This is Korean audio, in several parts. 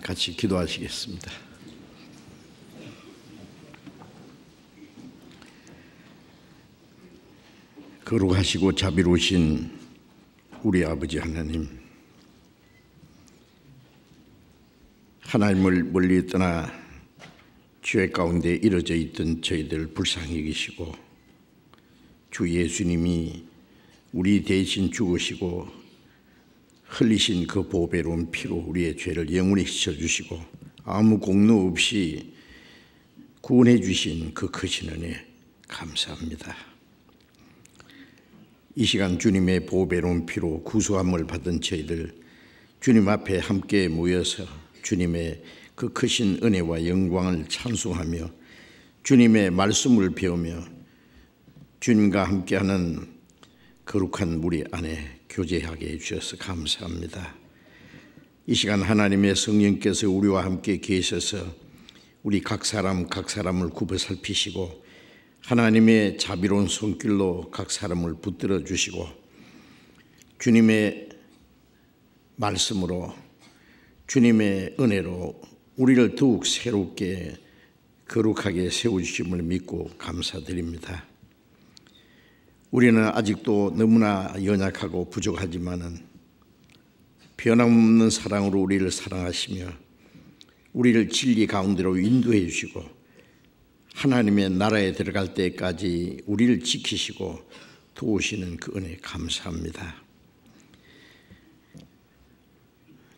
같이 기도하시겠습니다. 거룩하시고 자비로우신 우리 아버지 하나님, 하나님을 멀리 떠나 죄 가운데 이루어져 있던 저희들 불쌍히 여기시고, 주 예수님이 우리 대신 죽으시고 흘리신 그 보배로운 피로 우리의 죄를 영원히 씻어주시고 아무 공로 없이 구원해 주신 그 크신 은혜 감사합니다. 이 시간 주님의 보배로운 피로 구속함을 받은 저희들 주님 앞에 함께 모여서 주님의 그 크신 은혜와 영광을 찬송하며 주님의 말씀을 배우며 주님과 함께하는 거룩한 우리 안에 교제하게 해주셔서 감사합니다. 이 시간 하나님의 성령께서 우리와 함께 계셔서 우리 각 사람을 굽어 살피시고 하나님의 자비로운 손길로 각 사람을 붙들어 주시고 주님의 말씀으로 주님의 은혜로 우리를 더욱 새롭게 거룩하게 세워주심을 믿고 감사드립니다. 우리는 아직도 너무나 연약하고 부족하지만은 변함없는 사랑으로 우리를 사랑하시며 우리를 진리 가운데로 인도해 주시고 하나님의 나라에 들어갈 때까지 우리를 지키시고 도우시는 그 은혜 감사합니다.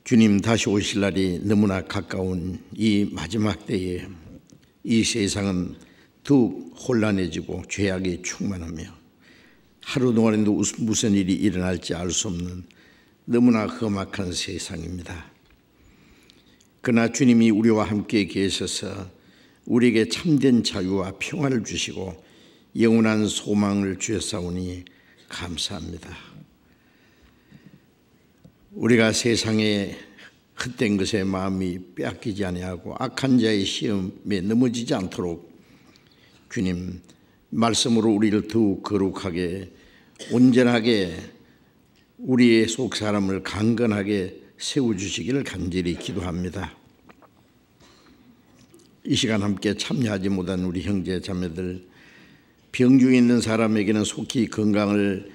주님 다시 오실 날이 너무나 가까운 이 마지막 때에 이 세상은 더욱 혼란해지고 죄악이 충만하며 하루 동안에도 무슨 일이 일어날지 알 수 없는 너무나 험악한 세상입니다. 그러나 주님이 우리와 함께 계셔서 우리에게 참된 자유와 평화를 주시고 영원한 소망을 주셨사오니 감사합니다. 우리가 세상에 헛된 것에 마음이 빼앗기지 아니하고 악한 자의 시험에 넘어지지 않도록 주님 말씀으로 우리를 더욱 거룩하게 온전하게 우리의 속사람을 강건하게 세워주시기를 간절히 기도합니다. 이 시간 함께 참여하지 못한 우리 형제 자매들, 병중에 있는 사람에게는 속히 건강을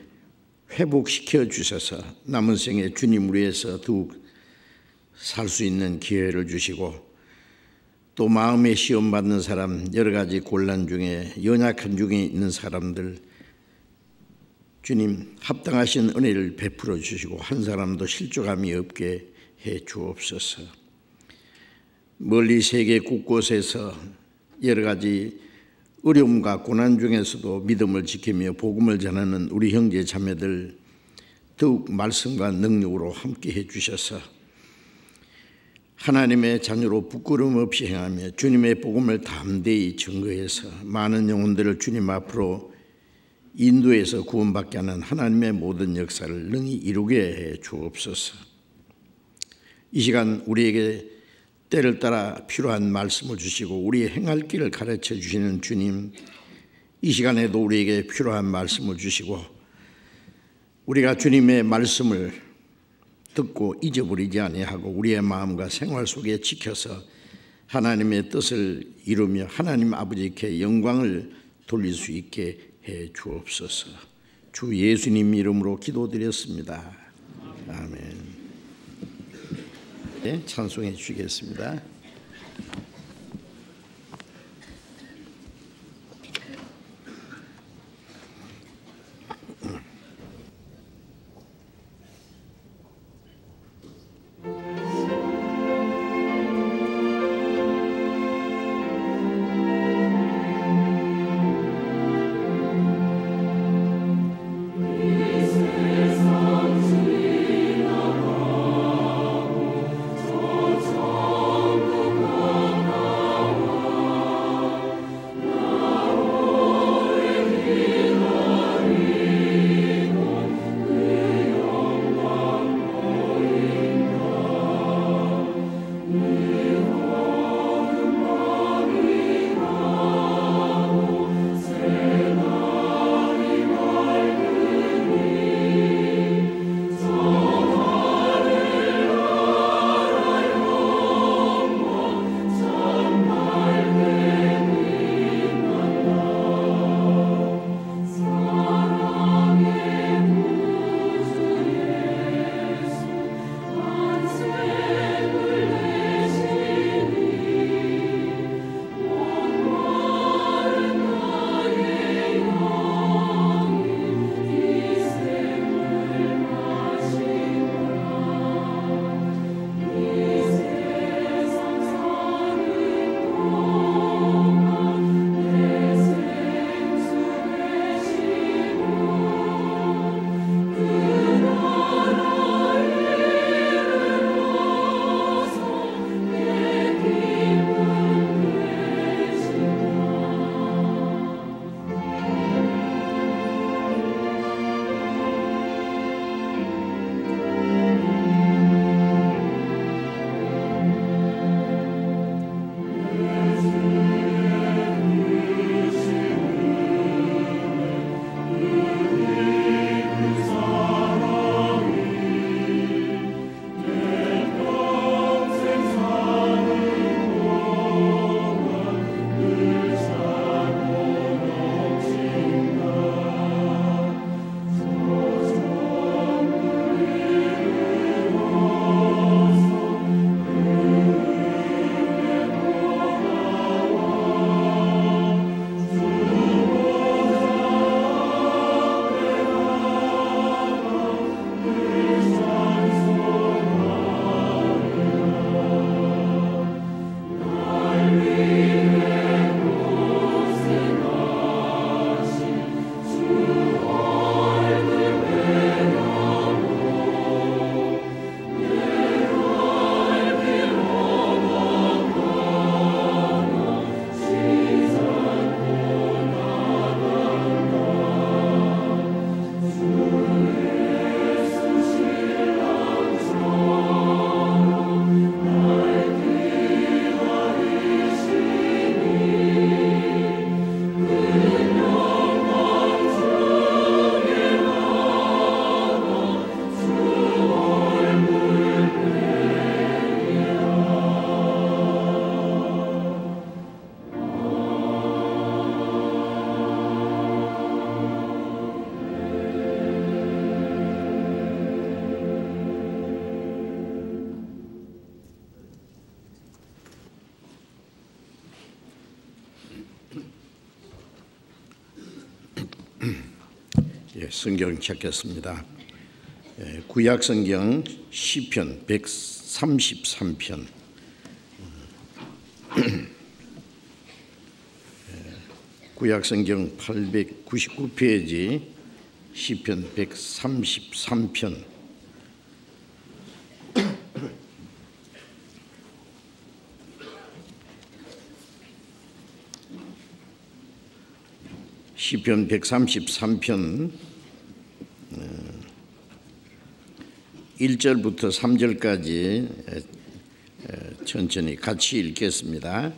회복시켜 주셔서 남은 생에 주님을 위해서 더욱 살 수 있는 기회를 주시고 또 마음에 시험받는 사람, 여러 가지 곤란 중에 연약한 중에 있는 사람들 주님 합당하신 은혜를 베풀어 주시고 한 사람도 실족함이 없게 해 주옵소서. 멀리 세계 곳곳에서 여러 가지 어려움과 고난 중에서도 믿음을 지키며 복음을 전하는 우리 형제 자매들 더욱 말씀과 능력으로 함께 해 주셔서 하나님의 자녀로 부끄러움 없이 행하며 주님의 복음을 담대히 증거해서 많은 영혼들을 주님 앞으로 인도해서 구원받게 하는 하나님의 모든 역사를 능히 이루게 해 주옵소서. 이 시간 우리에게 때를 따라 필요한 말씀을 주시고 우리의 행할 길을 가르쳐 주시는 주님, 이 시간에도 우리에게 필요한 말씀을 주시고 우리가 주님의 말씀을 듣고 잊어버리지 아니하고 우리의 마음과 생활 속에 지켜서 하나님의 뜻을 이루며 하나님 아버지께 영광을 돌릴 수 있게 해 주옵소서. 주 예수님 이름으로 기도드렸습니다. 아멘. 네, 찬송해 주시겠습니다. 세상 성경 찾겠습니다. 구약 성경 시편 133편. 구약 성경 899페이지 시편 133편. 시편 133편 1절부터 3절까지 천천히 같이 읽겠습니다.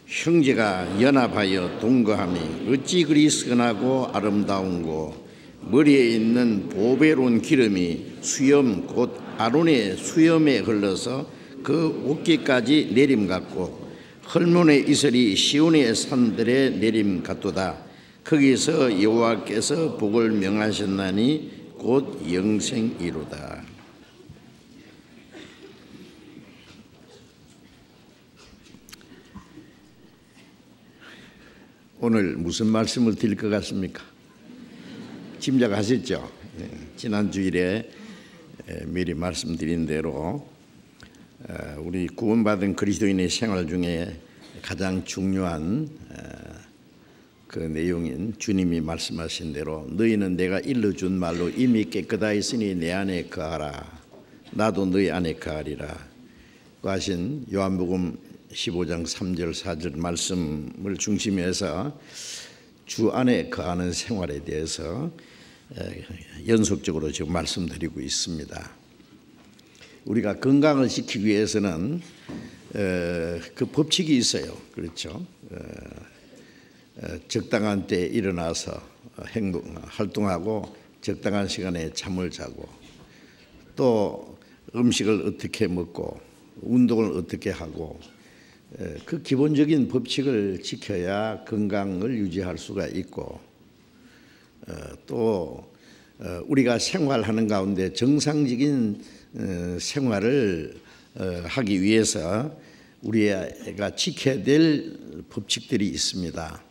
형제가 연합하여 동거함이 어찌 그리 선하고 아름다운고, 머리에 있는 보배로운 기름이 수염 곧 아론의 수염에 흘러서 그 어깨까지 내림 같고, 헐몬의 이슬이 시온의 산들에 내림 같도다. 거기서 여호와께서 복을 명하셨나니 곧 영생이로다. 오늘 무슨 말씀을 드릴 것 같습니까? 짐작하셨죠? 지난 주일에 미리 말씀드린 대로 우리 구원받은 그리스도인의 생활 중에 가장 중요한 그 내용인 주님이 말씀하신 대로 너희는 내가 일러준 말로 이미 깨끗하였으니 내 안에 거하라. 나도 너희 안에 거하리라. 그 하신 요한복음 15장 3절 4절 말씀을 중심에 해서 주 안에 거하는 생활에 대해서 연속적으로 지금 말씀드리고 있습니다. 우리가 건강을 지키기 위해서는 그 법칙이 있어요. 그렇죠? 적당한 때에 일어나서 활동하고 적당한 시간에 잠을 자고, 또 음식을 어떻게 먹고 운동을 어떻게 하고, 그 기본적인 법칙을 지켜야 건강을 유지할 수가 있고, 또 우리가 생활하는 가운데 정상적인 생활을 하기 위해서 우리가 지켜야 될 법칙들이 있습니다.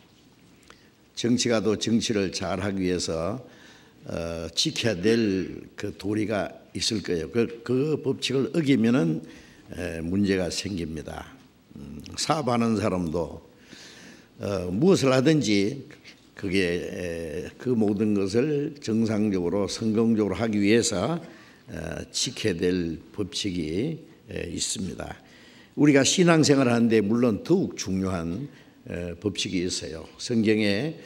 정치가도 정치를 잘 하기 위해서 지켜야 될 그 도리가 있을 거예요. 그 법칙을 어기면은 문제가 생깁니다. 사업하는 사람도 무엇을 하든지 그게 그 모든 것을 정상적으로 성공적으로 하기 위해서 지켜야 될 법칙이 있습니다. 우리가 신앙생활을 하는데 물론 더욱 중요한 법칙이 있어요. 성경에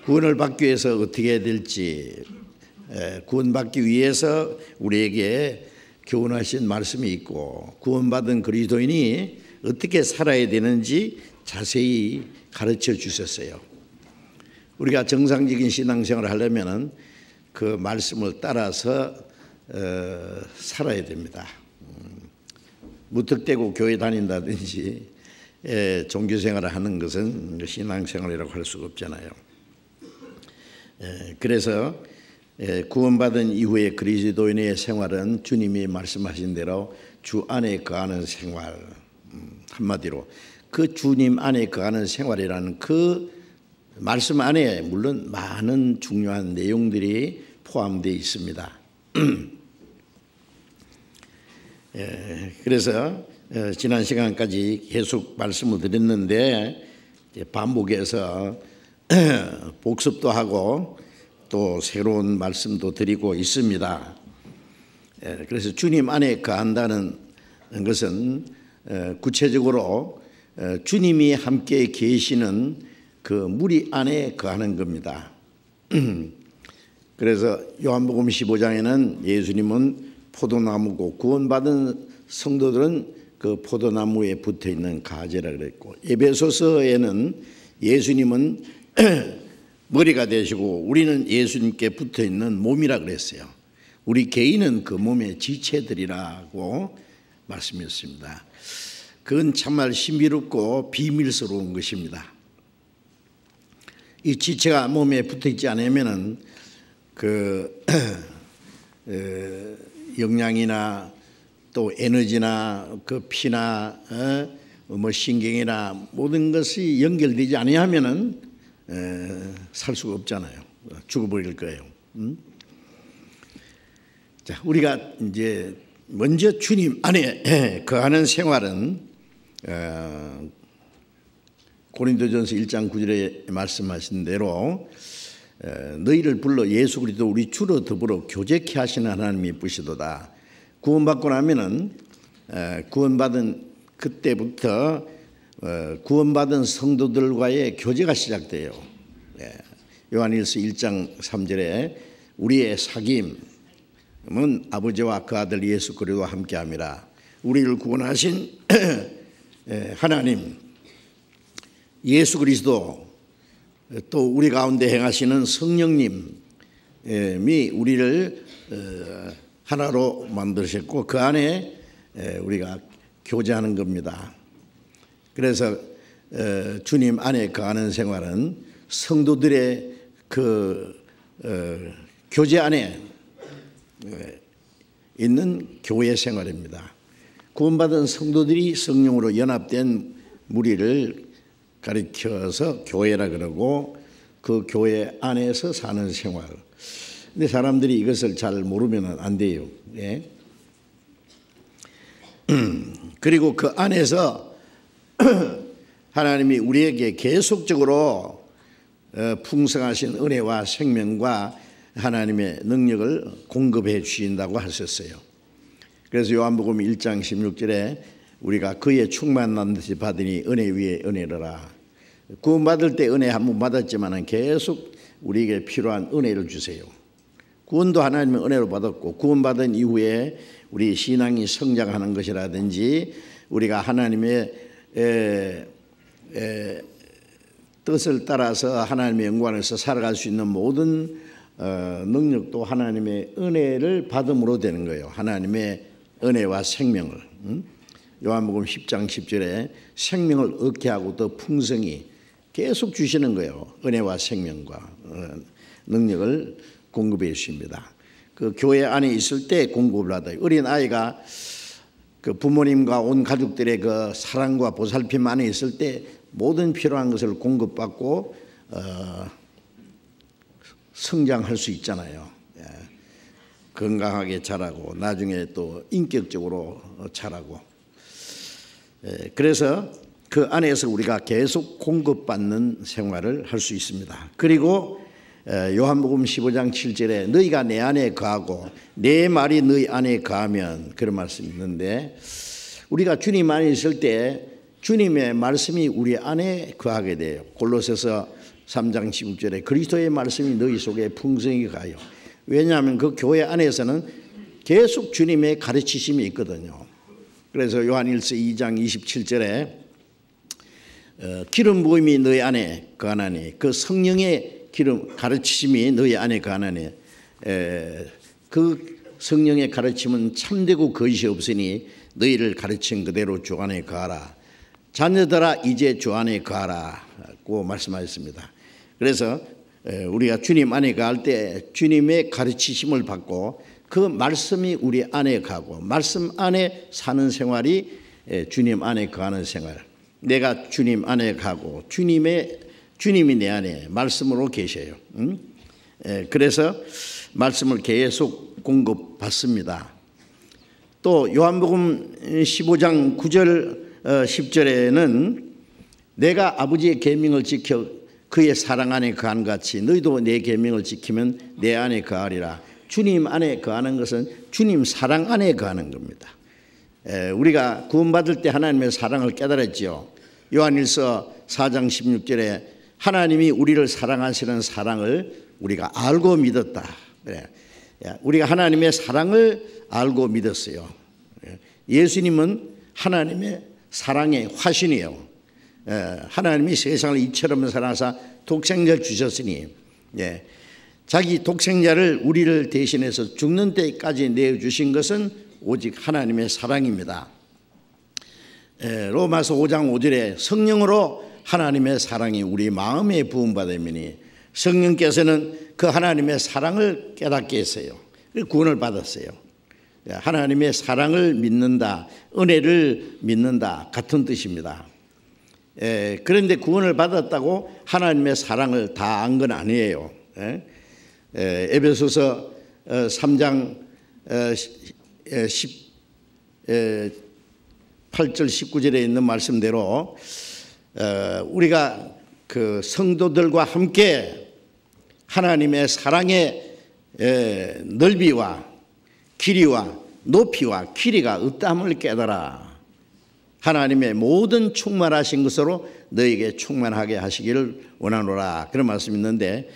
구원을 받기 위해서 어떻게 해야 될지, 구원받기 위해서 우리에게 교훈하신 말씀이 있고, 구원받은 그리스도인이 어떻게 살아야 되는지 자세히 가르쳐 주셨어요. 우리가 정상적인 신앙생활을 하려면 그 말씀을 따라서 살아야 됩니다. 무턱대고 교회 다닌다든지 종교생활을 하는 것은 신앙생활이라고 할 수가 없잖아요. 그래서 구원받은 이후의 그리스도인의 생활은 주님이 말씀하신 대로 주 안에 거하는 생활, 한마디로 그 주님 안에 거하는 생활이라는 그 말씀 안에 물론 많은 중요한 내용들이 포함되어 있습니다. 그래서 지난 시간까지 계속 말씀을 드렸는데 반복해서 복습도 하고 또 새로운 말씀도 드리고 있습니다. 그래서 주님 안에 거한다는 것은 구체적으로 주님이 함께 계시는 그 무리 안에 거하는 겁니다. 그래서 요한복음 15장에는 예수님은 포도나무고 구원받은 성도들은 그 포도나무에 붙어있는 가지라 그랬고, 에베소서에는 예수님은 머리가 되시고 우리는 예수님께 붙어있는 몸이라 그랬어요. 우리 개인은 그 몸의 지체들이라고 말씀했습니다. 그건 정말 신비롭고 비밀스러운 것입니다. 이 지체가 몸에 붙어있지 않으면은 그 영양이나 또 에너지나 그 피나 뭐 신경이나 모든 것이 연결되지 아니하면은 살 수가 없잖아요. 죽어버릴 거예요. 자, 우리가 이제 먼저 주님 안에 거하는 생활은 고린도전서 1장 9절에 말씀하신 대로 너희를 불러 예수 그리스도 우리 주로 더불어 교제케 하시는 하나님이 이쁘시도다. 구원받고 나면은 구원받은 그때부터 구원받은 성도들과의 교제가 시작돼요. 요한일서 1장 3절에 우리의 사귐은 아버지와 그 아들 예수 그리스도와 함께함이라. 우리를 구원하신 하나님 예수 그리스도 또 우리 가운데 행하시는 성령님이 우리를 하나로 만드셨고 그 안에 우리가 교제하는 겁니다. 그래서 주님 안에 거하는 생활은 성도들의 그 교제 안에 있는 교회 생활입니다. 구원받은 성도들이 성령으로 연합된 무리를 가리켜서 교회라 그러고 그 교회 안에서 사는 생활. 근데 사람들이 이것을 잘 모르면 안 돼요. 예. 그리고 그 안에서 하나님이 우리에게 계속적으로 풍성하신 은혜와 생명과 하나님의 능력을 공급해 주신다고 하셨어요. 그래서 요한복음 1장 16절에 우리가 그의 충만한 듯이 받으니 은혜 위에 은혜로라. 구원받을 때 은혜 한 번 받았지만 계속 우리에게 필요한 은혜를 주세요. 구원도 하나님의 은혜로 받았고 구원받은 이후에 우리 신앙이 성장하는 것이라든지 우리가 하나님의 뜻을 따라서 하나님의 영광에서 살아갈 수 있는 모든 능력도 하나님의 은혜를 받음으로 되는 거예요. 하나님의 은혜와 생명을. 요한복음 10장 10절에 생명을 얻게 하고 더 풍성히 계속 주시는 거예요. 은혜와 생명과 능력을 공급해 주십니다. 그 교회 안에 있을 때 공급을 받아요. 어린 아이가 그 부모님과 온 가족들의 그 사랑과 보살핌 안에 있을 때 모든 필요한 것을 공급받고 성장할 수 있잖아요. 건강하게 자라고 나중에 또 인격적으로 자라고. 그래서 그 안에서 우리가 계속 공급받는 생활을 할 수 있습니다. 그리고 요한복음 15장 7절에 너희가 내 안에 거하고 내 말이 너희 안에 거하면 그런 말씀이 있는데 우리가 주님 안에 있을 때 주님의 말씀이 우리 안에 거하게 돼요. 골로새서 3장 16절에 그리스도의 말씀이 너희 속에 풍성히 가요. 왜냐하면 그 교회 안에서는 계속 주님의 가르치심이 있거든요. 그래서 요한일서 2장 27절에 기름 부음이 너희 안에 거하나니 그 성령의 기름 가르치심이 너희 안에 거하나니 그 성령의 가르침은 참되고 거짓이 없으니 너희를 가르친 그대로 주 안에 거하라. 자녀들아 이제 주 안에 거하라고 말씀하셨습니다. 그래서 우리가 주님 안에 거할 때 주님의 가르치심을 받고 그 말씀이 우리 안에 가고 말씀 안에 사는 생활이 주님 안에 거하는 생활. 내가 주님 안에 가고 주님이 내 안에 말씀으로 계셔요. 그래서 말씀을 계속 공급받습니다. 또 요한복음 15장 9절 10절에는 내가 아버지의 계명을 지켜 그의 사랑 안에 거한 같이 너희도 내 계명을 지키면 내 안에 거하리라. 주님 안에 거하는 것은 주님 사랑 안에 거하는 겁니다. 우리가 구원받을 때 하나님의 사랑을 깨달았죠. 요한일서 4장 16절에 하나님이 우리를 사랑하시는 사랑을 우리가 알고 믿었다. 우리가 하나님의 사랑을 알고 믿었어요. 예수님은 하나님의 사랑의 화신이에요. 하나님이 세상을 이처럼 사랑하사 독생자를 주셨으니 자기 독생자를 우리를 대신해서 죽는 때까지 내어주신 것은 오직 하나님의 사랑입니다. 로마서 5장 5절에 성령으로 하나님의 사랑이 우리 마음에 부음받으니 성령께서는 그 하나님의 사랑을 깨닫게 했어요. 구원을 받았어요. 하나님의 사랑을 믿는다, 은혜를 믿는다 같은 뜻입니다. 그런데 구원을 받았다고 하나님의 사랑을 다 안 건 아니에요. 에베소서 3장 8절 19절에 있는 말씀대로 우리가 그 성도들과 함께 하나님의 사랑의 넓이와 길이와 높이와 길이가 없다함을 깨달아 하나님의 모든 충만하신 것으로 너에게 충만하게 하시기를 원하노라, 그런 말씀이 있는데,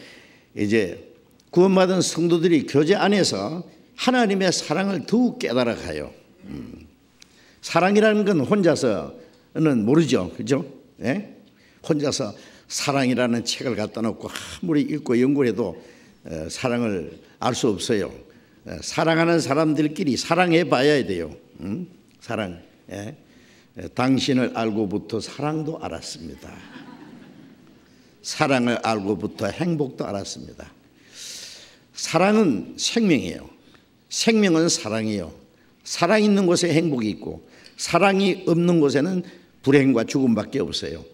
이제 구원받은 성도들이 교제 안에서 하나님의 사랑을 더욱 깨달아가요. 사랑이라는 건 혼자서는 모르죠, 그죠? 예? 혼자서 사랑이라는 책을 갖다 놓고 아무리 읽고 연구해도 사랑을 알 수 없어요. 사랑하는 사람들끼리 사랑해 봐야 돼요. 사랑. 예? 당신을 알고부터 사랑도 알았습니다. 사랑을 알고부터 행복도 알았습니다. 사랑은 생명이에요. 생명은 사랑이에요. 사랑 있는 곳에 행복이 있고 사랑이 없는 곳에는 불행과 죽음밖에 없어요.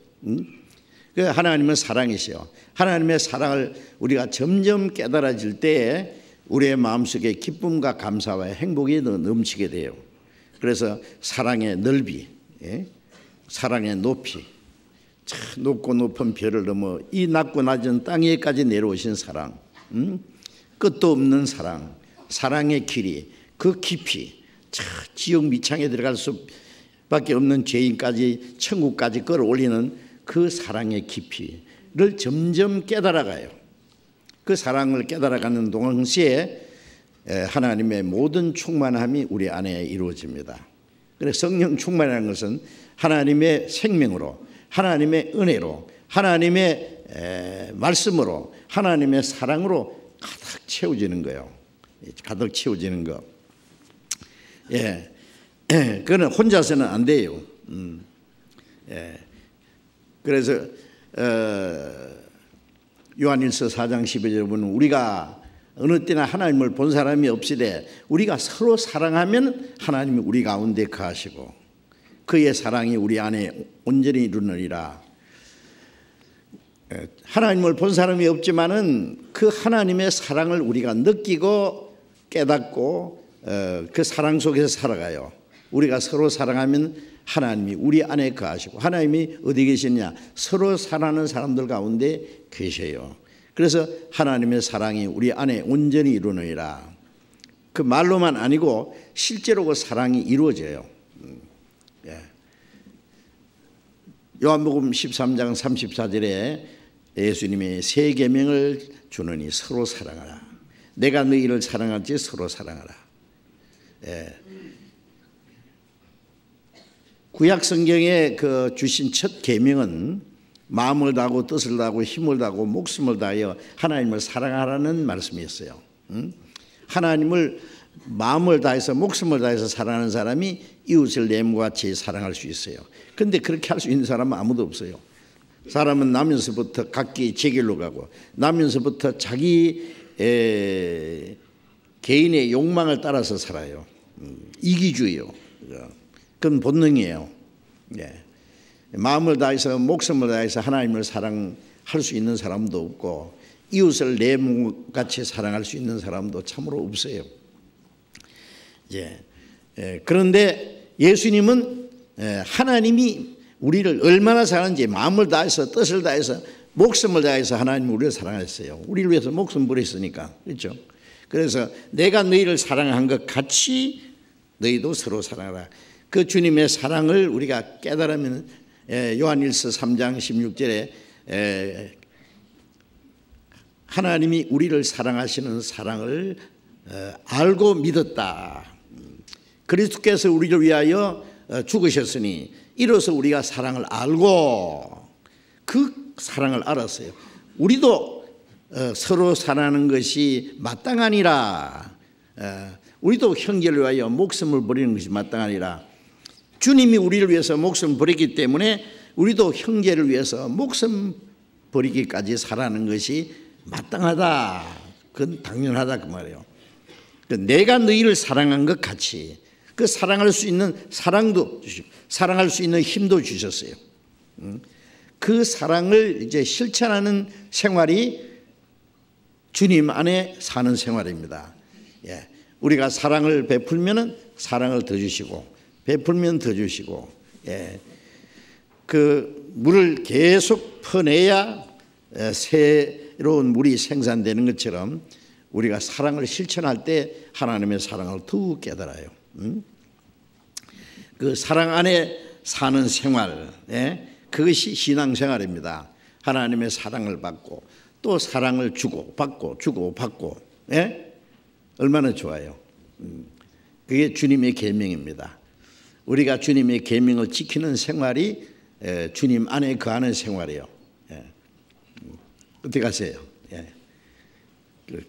하나님은 사랑이시요. 하나님의 사랑을 우리가 점점 깨달아질 때에 우리의 마음속에 기쁨과 감사와 행복이 넘치게 돼요. 그래서 사랑의 넓이, 사랑의 높이, 높고 높은 별을 넘어 이 낮고 낮은 땅 위에까지 내려오신 사랑, 끝도 없는 사랑, 사랑의 길이, 그 깊이, 지옥 미창에 들어갈 수밖에 없는 죄인까지 천국까지 끌어올리는 그 사랑의 깊이를 점점 깨달아가요. 그 사랑을 깨달아가는 동시에 하나님의 모든 충만함이 우리 안에 이루어집니다. 그래서 성령 충만이라는 것은 하나님의 생명으로, 하나님의 은혜로, 하나님의 말씀으로, 하나님의 사랑으로 가득 채워지는 거예요. 가득 채워지는 거. 예, 그거는 혼자서는 안 돼요. 예. 그래서 요한일서 4장 12절에 보면 우리가 어느 때나 하나님을 본 사람이 없으되 우리가 서로 사랑하면 하나님이 우리 가운데 거하시고 그의 사랑이 우리 안에 온전히 이루느니라. 하나님을 본 사람이 없지만은 그 하나님의 사랑을 우리가 느끼고 깨닫고 그 사랑 속에서 살아가요. 우리가 서로 사랑하면 하나님이 우리 안에 거하시고, 하나님이 어디 계시냐? 서로 사랑하는 사람들 가운데 계셔요. 그래서 하나님의 사랑이 우리 안에 온전히 이루느니라. 그 말로만 아니고 실제로 그 사랑이 이루어져요. 요한복음 13장 34절에 예수님이 새 계명을 주느니 서로 사랑하라. 내가 너희를 사랑할지 서로 사랑하라. 구약 성경에 그 주신 첫 계명은 마음을 다하고 뜻을 다하고 힘을 다하고 목숨을 다하여 하나님을 사랑하라는 말씀이었어요. 하나님을 마음을 다해서 목숨을 다해서 사랑하는 사람이 이웃을 내 몸과 같이 사랑할 수 있어요. 그런데 그렇게 할 수 있는 사람은 아무도 없어요. 사람은 나면서부터 각기 제 길로 가고 나면서부터 자기 개인의 욕망을 따라서 살아요. 이기주의요. 그건 본능이에요. 마음을 다해서 목숨을 다해서 하나님을 사랑할 수 있는 사람도 없고 이웃을 내 몸같이 사랑할 수 있는 사람도 참으로 없어요. 그런데 예수님은 하나님이 우리를 얼마나 사랑하는지 마음을 다해서 뜻을 다해서 목숨을 다해서 하나님이 우리를 사랑했어요. 우리를 위해서 목숨 버렸으니까. 그렇죠? 그래서 내가 너희를 사랑한 것 같이 너희도 서로 사랑하라. 그 주님의 사랑을 우리가 깨달으면 요한일서 3장 16절에 하나님이 우리를 사랑하시는 사랑을 알고 믿었다. 그리스도께서 우리를 위하여 죽으셨으니 이로써 우리가 사랑을 알고 그 사랑을 알았어요. 우리도 서로 사랑하는 것이 마땅하니라. 우리도 형제를 위하여 목숨을 버리는 것이 마땅하니라. 주님이 우리를 위해서 목숨을 버렸기 때문에 우리도 형제를 위해서 목숨 버리기까지 살아가는 것이 마땅하다. 그건 당연하다 그 말이에요. 내가 너희를 사랑한 것 같이 그 사랑할 수 있는 사랑도 주시고 사랑할 수 있는 힘도 주셨어요. 그 사랑을 이제 실천하는 생활이 주님 안에 사는 생활입니다. 예. 우리가 사랑을 베풀면은 사랑을 더 주시고, 베풀면 더 주시고, 예. 그 물을 계속 퍼내야 새로운 물이 생산되는 것처럼 우리가 사랑을 실천할 때 하나님의 사랑을 더욱 깨달아요. 그 사랑 안에 사는 생활, 예? 그것이 신앙생활입니다. 하나님의 사랑을 받고 또 사랑을 주고 받고, 예? 얼마나 좋아요. 그게 주님의 계명입니다. 우리가 주님의 계명을 지키는 생활이 주님 안에 거하는 생활이에요. 예. 어떻게 하세요? 예.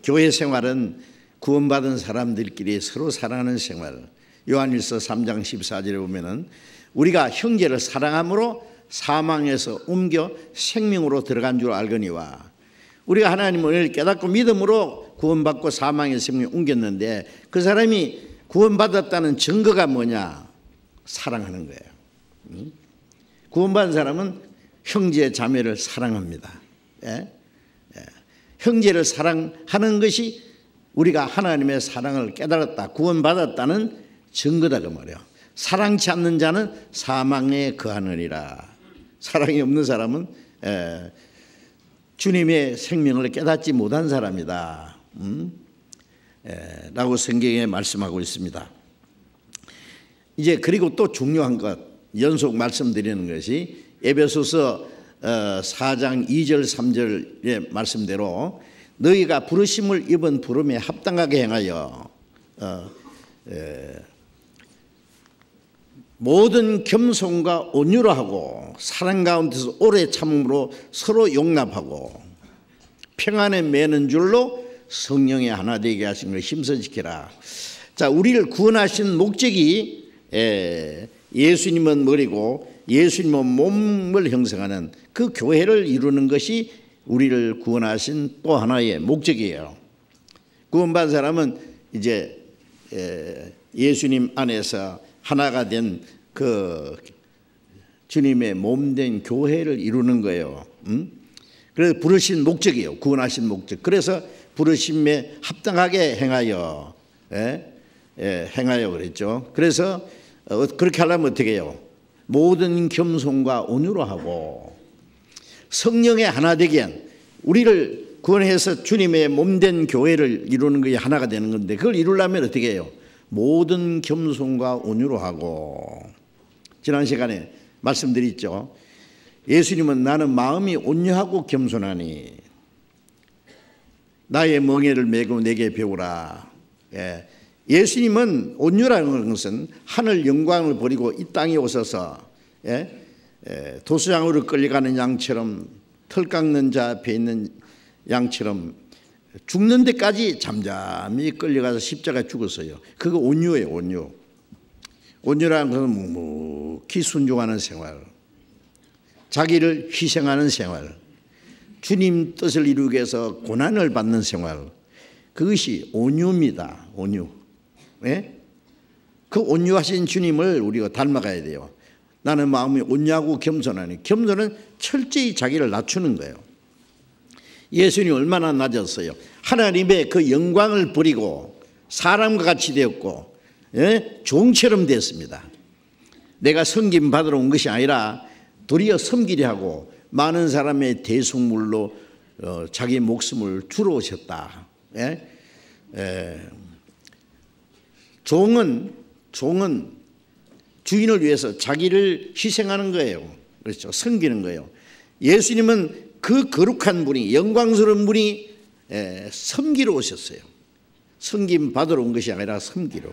교회 생활은 구원받은 사람들끼리 서로 사랑하는 생활. 요한일서 3장 14절에 보면은 우리가 형제를 사랑함으로 사망에서 옮겨 생명으로 들어간 줄 알거니와, 우리가 하나님을 깨닫고 믿음으로 구원받고 사망의 생명에 옮겼는데 그 사람이 구원받았다는 증거가 뭐냐? 사랑하는 거예요. 구원받은 사람은 형제 자매를 사랑합니다. 예? 예. 형제를 사랑하는 것이 우리가 하나님의 사랑을 깨달았다, 구원받았다는 증거다 그 말이에요. 사랑치 않는 자는 사망에 거하느니라. 사랑이 없는 사람은 주님의 생명을 깨닫지 못한 사람이다 라고 성경에 말씀하고 있습니다. 이제 그리고 또 중요한 것 연속 말씀드리는 것이 에베소서 4장 2절 3절의 말씀대로 너희가 부르심을 입은 부름에 합당하게 행하여 모든 겸손과 온유로 하고 사랑 가운데서 오래 참음으로 서로 용납하고 평안에 매는 줄로 성령의 하나 되게 하신 것을 힘써 지키라. 자, 우리를 구원하신 목적이 예수님은 머리고 예수님은 몸을 형성하는 그 교회를 이루는 것이 우리를 구원하신 또 하나의 목적이에요. 구원받은 사람은 이제 예수님 안에서 하나가 된 그 주님의 몸된 교회를 이루는 거예요. 그래서 부르신 목적이에요. 구원하신 목적. 그래서 부르심에 합당하게 행하여 행하여 그랬죠. 그래서 그렇게 하려면 어떻게 해요? 모든 겸손과 온유로 하고 성령의 하나 되게 한, 우리를 구원해서 주님의 몸된 교회를 이루는 것이 하나가 되는 건데 그걸 이루려면 어떻게 해요? 모든 겸손과 온유로 하고. 지난 시간에 말씀드렸죠. 예수님은 나는 마음이 온유하고 겸손하니 나의 멍에를 메고 내게 배우라. 예수님은 온유라는 것은 하늘 영광을 버리고 이 땅에 오셔서 도수장으로 끌려가는 양처럼, 털 깎는 자 앞에 있는 양처럼 죽는 데까지 잠잠히 끌려가서 십자가에 죽었어요. 그거 온유예요. 온유. 온유라는 것은 묵묵히 순종하는 생활, 자기를 희생하는 생활, 주님 뜻을 이루기 위해서 고난을 받는 생활, 그것이 온유입니다. 온유. 예? 그 온유하신 주님을 우리가 닮아가야 돼요. 나는 마음이 온유하고 겸손하니. 겸손은 철저히 자기를 낮추는 거예요. 예수님이 얼마나 낮았어요. 하나님의 그 영광을 버리고 사람과 같이 되었고 종처럼 됐습니다. 내가 섬김 받으러 온 것이 아니라 도리어 섬기려 하고 많은 사람의 대속물로 자기 목숨을 주러 오셨다. 종은 주인을 위해서 자기를 희생하는 거예요. 그렇죠. 섬기는 거예요. 예수님은 그 거룩한 분이, 영광스러운 분이 섬기러 오셨어요. 섬김 받으러 온 것이 아니라 섬기러.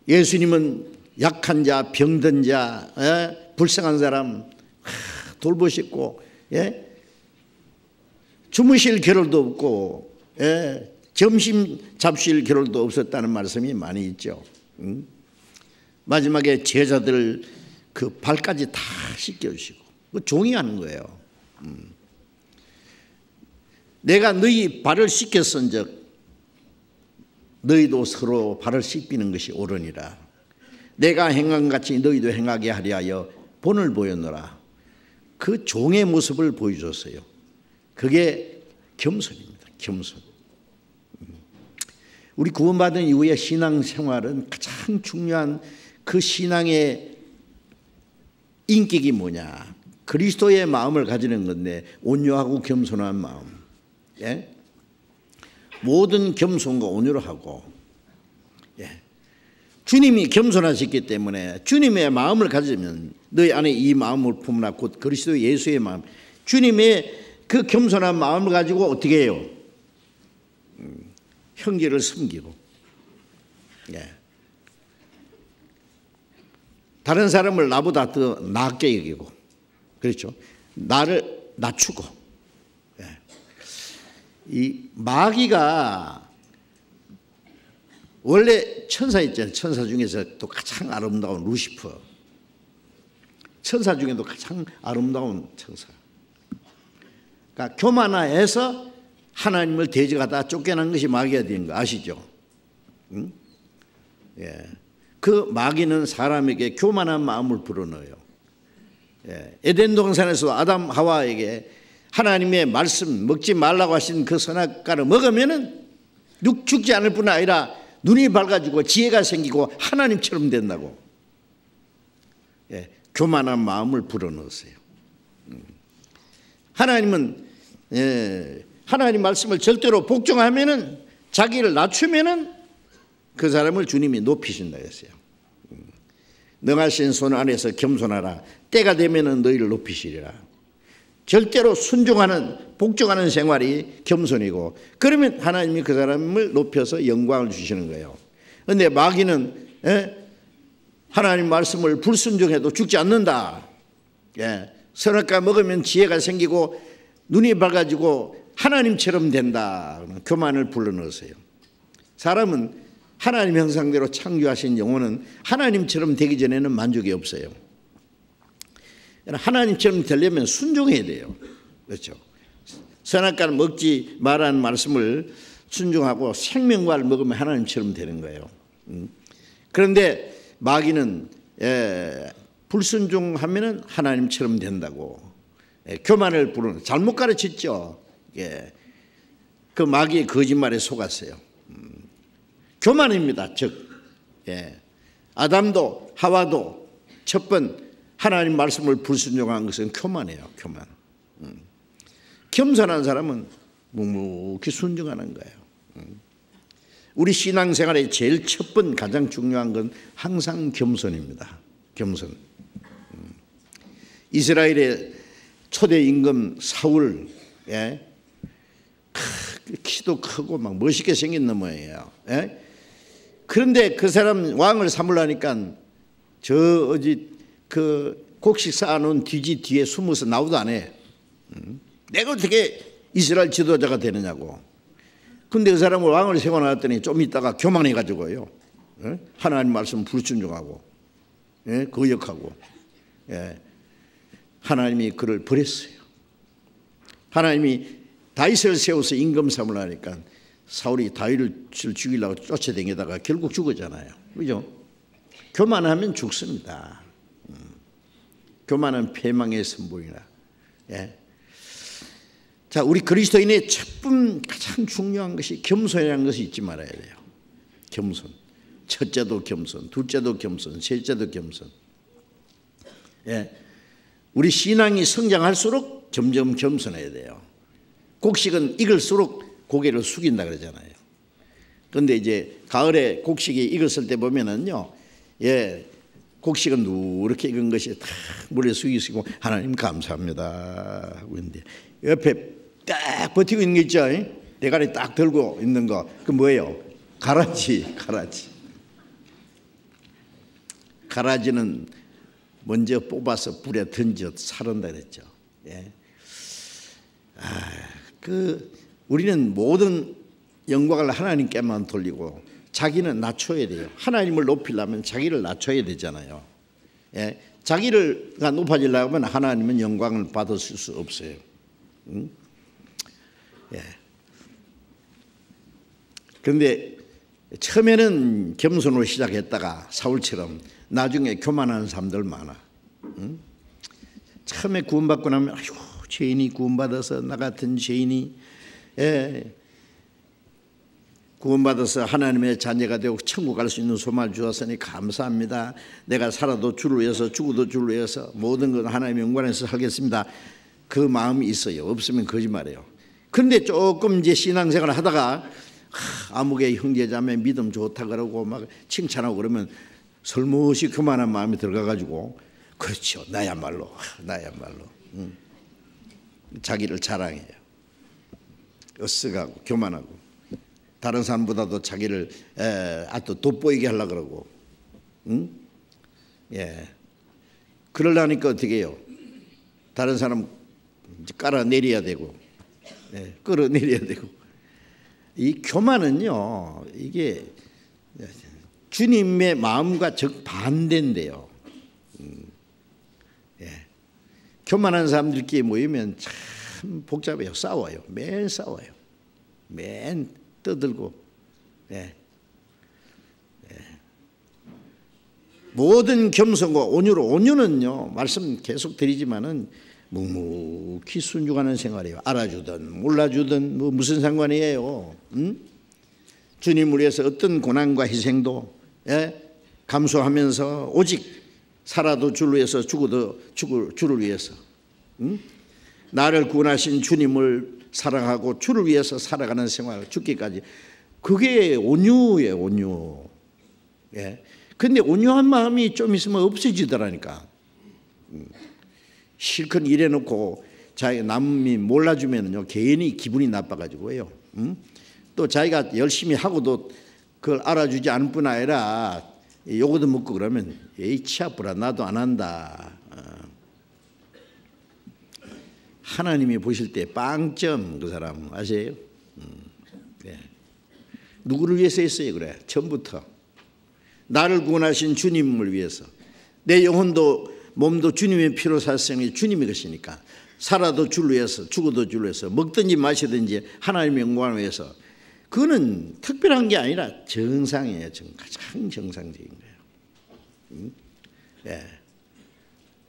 예수님은 약한 자, 병든 자, 불쌍한 사람 돌보셨고, 주무실 겨를도 없고, 점심 잡실 겨를도 없었다는 말씀이 많이 있죠. 마지막에 제자들 그 발까지 다 씻겨주시고, 종이 하는 거예요. 내가 너희 발을 씻겼은즉 너희도 서로 발을 씻기는 것이 옳으니라. 내가 행한 같이 너희도 행하게 하려 하여 본을 보였노라. 그 종의 모습을 보여줬어요. 그게 겸손입니다. 겸손. 우리 구원받은 이후의 신앙생활은 가장 중요한 그 신앙의 인격이 뭐냐? 그리스도의 마음을 가지는 건데, 온유하고 겸손한 마음. 예? 모든 겸손과 온유를 하고, 예. 주님이 겸손하셨기 때문에 주님의 마음을 가지면 너희 안에 이 마음을 품으라. 곧 그리스도 예수의 마음. 주님의 그 겸손한 마음을 가지고 어떻게 해요? 형제를 섬기고, 예. 다른 사람을 나보다 더 낫게 여기고, 그렇죠? 나를 낮추고. 예. 이 마귀가 원래 천사 있잖아요. 천사 중에서 또 가장 아름다운 루시퍼. 천사 중에도 가장 아름다운 천사. 그러니까 교만해서 하나님을 대적하다 쫓겨난 것이 마귀가 된 거 아시죠? 응? 예. 그 마귀는 사람에게 교만한 마음을 불어넣어요. 예. 에덴 동산에서 아담 하와에게 하나님의 말씀 먹지 말라고 하신 그 선악과를 먹으면은 죽지 않을 뿐 아니라 눈이 밝아지고 지혜가 생기고 하나님처럼 된다고. 예. 교만한 마음을 불어넣었어요. 하나님은 하나님 말씀을 절대로 복종하면은, 자기를 낮추면은 그 사람을 주님이 높이신다 했어요. 능하신 손 안에서 겸손하라. 때가 되면은 너희를 높이시리라. 절대로 순종하는, 복종하는 생활이 겸손이고, 그러면 하나님이 그 사람을 높여서 영광을 주시는 거예요. 그런데 마귀는 하나님 말씀을 불순종해도 죽지 않는다. 예. 선악과 먹으면 지혜가 생기고 눈이 밝아지고 하나님처럼 된다. 교만을 불러넣으세요. 사람은 하나님 형상대로 창조하신 영혼은 하나님처럼 되기 전에는 만족이 없어요. 하나님처럼 되려면 순종해야 돼요. 그렇죠? 선악과를 먹지 말라는 말씀을 순종하고 생명과를 먹으면 하나님처럼 되는 거예요. 그런데 마귀는 불순종하면 하나님처럼 된다고. 교만을 부르는, 잘못 가르쳤죠. 예. 그 마귀의 거짓말에 속았어요. 교만입니다. 즉, 예. 아담도 하와도 첫 번 하나님 말씀을 불순종한 것은 교만이에요. 교만. 겸손한 사람은 묵묵히 순종하는 거예요. 우리 신앙생활의 제일 첫 번 가장 중요한 건 항상 겸손입니다. 겸손. 이스라엘의 초대 임금 사울, 예? 키도 크고 막 멋있게 생긴 놈이에요. 예? 그런데 그 사람 왕을 삼으려니까 저 어디 그 곡식 쌓아놓은 뒤지 뒤에 숨어서 나오도 안 해. 내가 어떻게 이스라엘 지도자가 되느냐고. 근데 그 사람을 왕을 세워놨더니 좀 있다가 교만해가지고요. 예? 하나님 말씀 불순종하고, 예? 거역하고, 예? 하나님이 그를 버렸어요. 하나님이 다윗을 세워서 임금 삼으려니까 사울이 다윗을 죽이려고 쫓아다니다가 결국 죽었잖아요. 그죠? 교만하면 죽습니다. 교만은 패망의 선봉이라. 예. 자, 우리 그리스도인의 첫번 가장 중요한 것이 겸손이라는 것이 잊지 말아야 돼요. 겸손. 첫째도 겸손, 둘째도 겸손, 셋째도 겸손. 예. 우리 신앙이 성장할수록 점점 겸손해야 돼요. 곡식은 익을수록 고개를 숙인다 그러잖아요. 그런데 이제 가을에 곡식이 익었을 때 보면은요, 예, 곡식은 누렇게 익은 것이 다 물에 숙이시고 하나님 감사합니다 하고 있는데 옆에 딱 버티고 있는 게 있죠. 대가리 딱 들고 있는 거, 그 뭐예요? 가라지, 가라지. 가라지는 먼저 뽑아서 불에 던져 사른다 그랬죠. 예. 우리는 모든 영광을 하나님께만 돌리고 자기는 낮춰야 돼요. 하나님을 높이려면 자기를 낮춰야 되잖아요. 예. 자기가 높아지려고 하면 하나님은 영광을 받으실 수 없어요. 예. 그런데 처음에는 겸손으로 시작했다가 사울처럼 나중에 교만하는 사람들 많아. 응? 처음에 구원받고 나면 아이고 죄인이 구원받아서 나 같은 죄인이 구원받아서 하나님의 자녀가 되고 천국 갈 수 있는 소망을 주었으니 감사합니다. 내가 살아도 주를 위해서 죽어도 주를 위해서 모든 건 하나님의 영광에서 살겠습니다. 그 마음이 있어요. 없으면 거짓말이에요. 그런데 조금 이제 신앙생활을 하다가 아무개 형제자매 믿음 좋다 그러고 막 칭찬하고 그러면 설무시 교만한 마음이 들어가가지고 그렇죠. 나야말로 자기를 자랑해요. 으쓱하고 교만하고 다른 사람보다도 자기를 또 돋보이게 하려고 그러고 그러려니까 어떻게 해요? 다른 사람 깔아내려야 되고 끌어내려야 되고 이 교만은요 이게 주님의 마음과 정반대인데요. 교만한 사람들끼리 모이면 참 복잡해요. 싸워요. 매일 싸워요. 매일 떠들고 모든 겸손과 온유는요 말씀 계속 드리지만은 묵묵히 순종하는 생활이에요. 알아주든 몰라주든 뭐 무슨 상관이에요. 주님을 위해서 어떤 고난과 희생도 감수하면서 오직 살아도 주를 위해서 죽어도 주를 위해서 나를 구원하신 주님을 사랑하고 주를 위해서 살아가는 생활 죽기까지 그게 온유예요. 온유. 근데 온유한 마음이 좀 있으면 없어지더라니까. 실컷 일해놓고 자기가 남이 몰라주면요 괜히 기분이 나빠가지고요. 또 자기가 열심히 하고도 그걸 알아주지 않을 뿐 아니라 요거도 묻고 그러면 에이 치아뿌라 나도 안 한다. 하나님이 보실 때 빵점 그 사람 아세요? 누구를 위해서 했어요? 그래 처음부터 나를 구원하신 주님을 위해서 내 영혼도 몸도 주님의 피로 샀으니 주님이 것이니까 살아도 주를 위해서 죽어도 주를 위해서 먹든지 마시든지 하나님의 영광을 위해서 그거는 특별한 게 아니라 정상이에요. 가장 정상적인 거예요.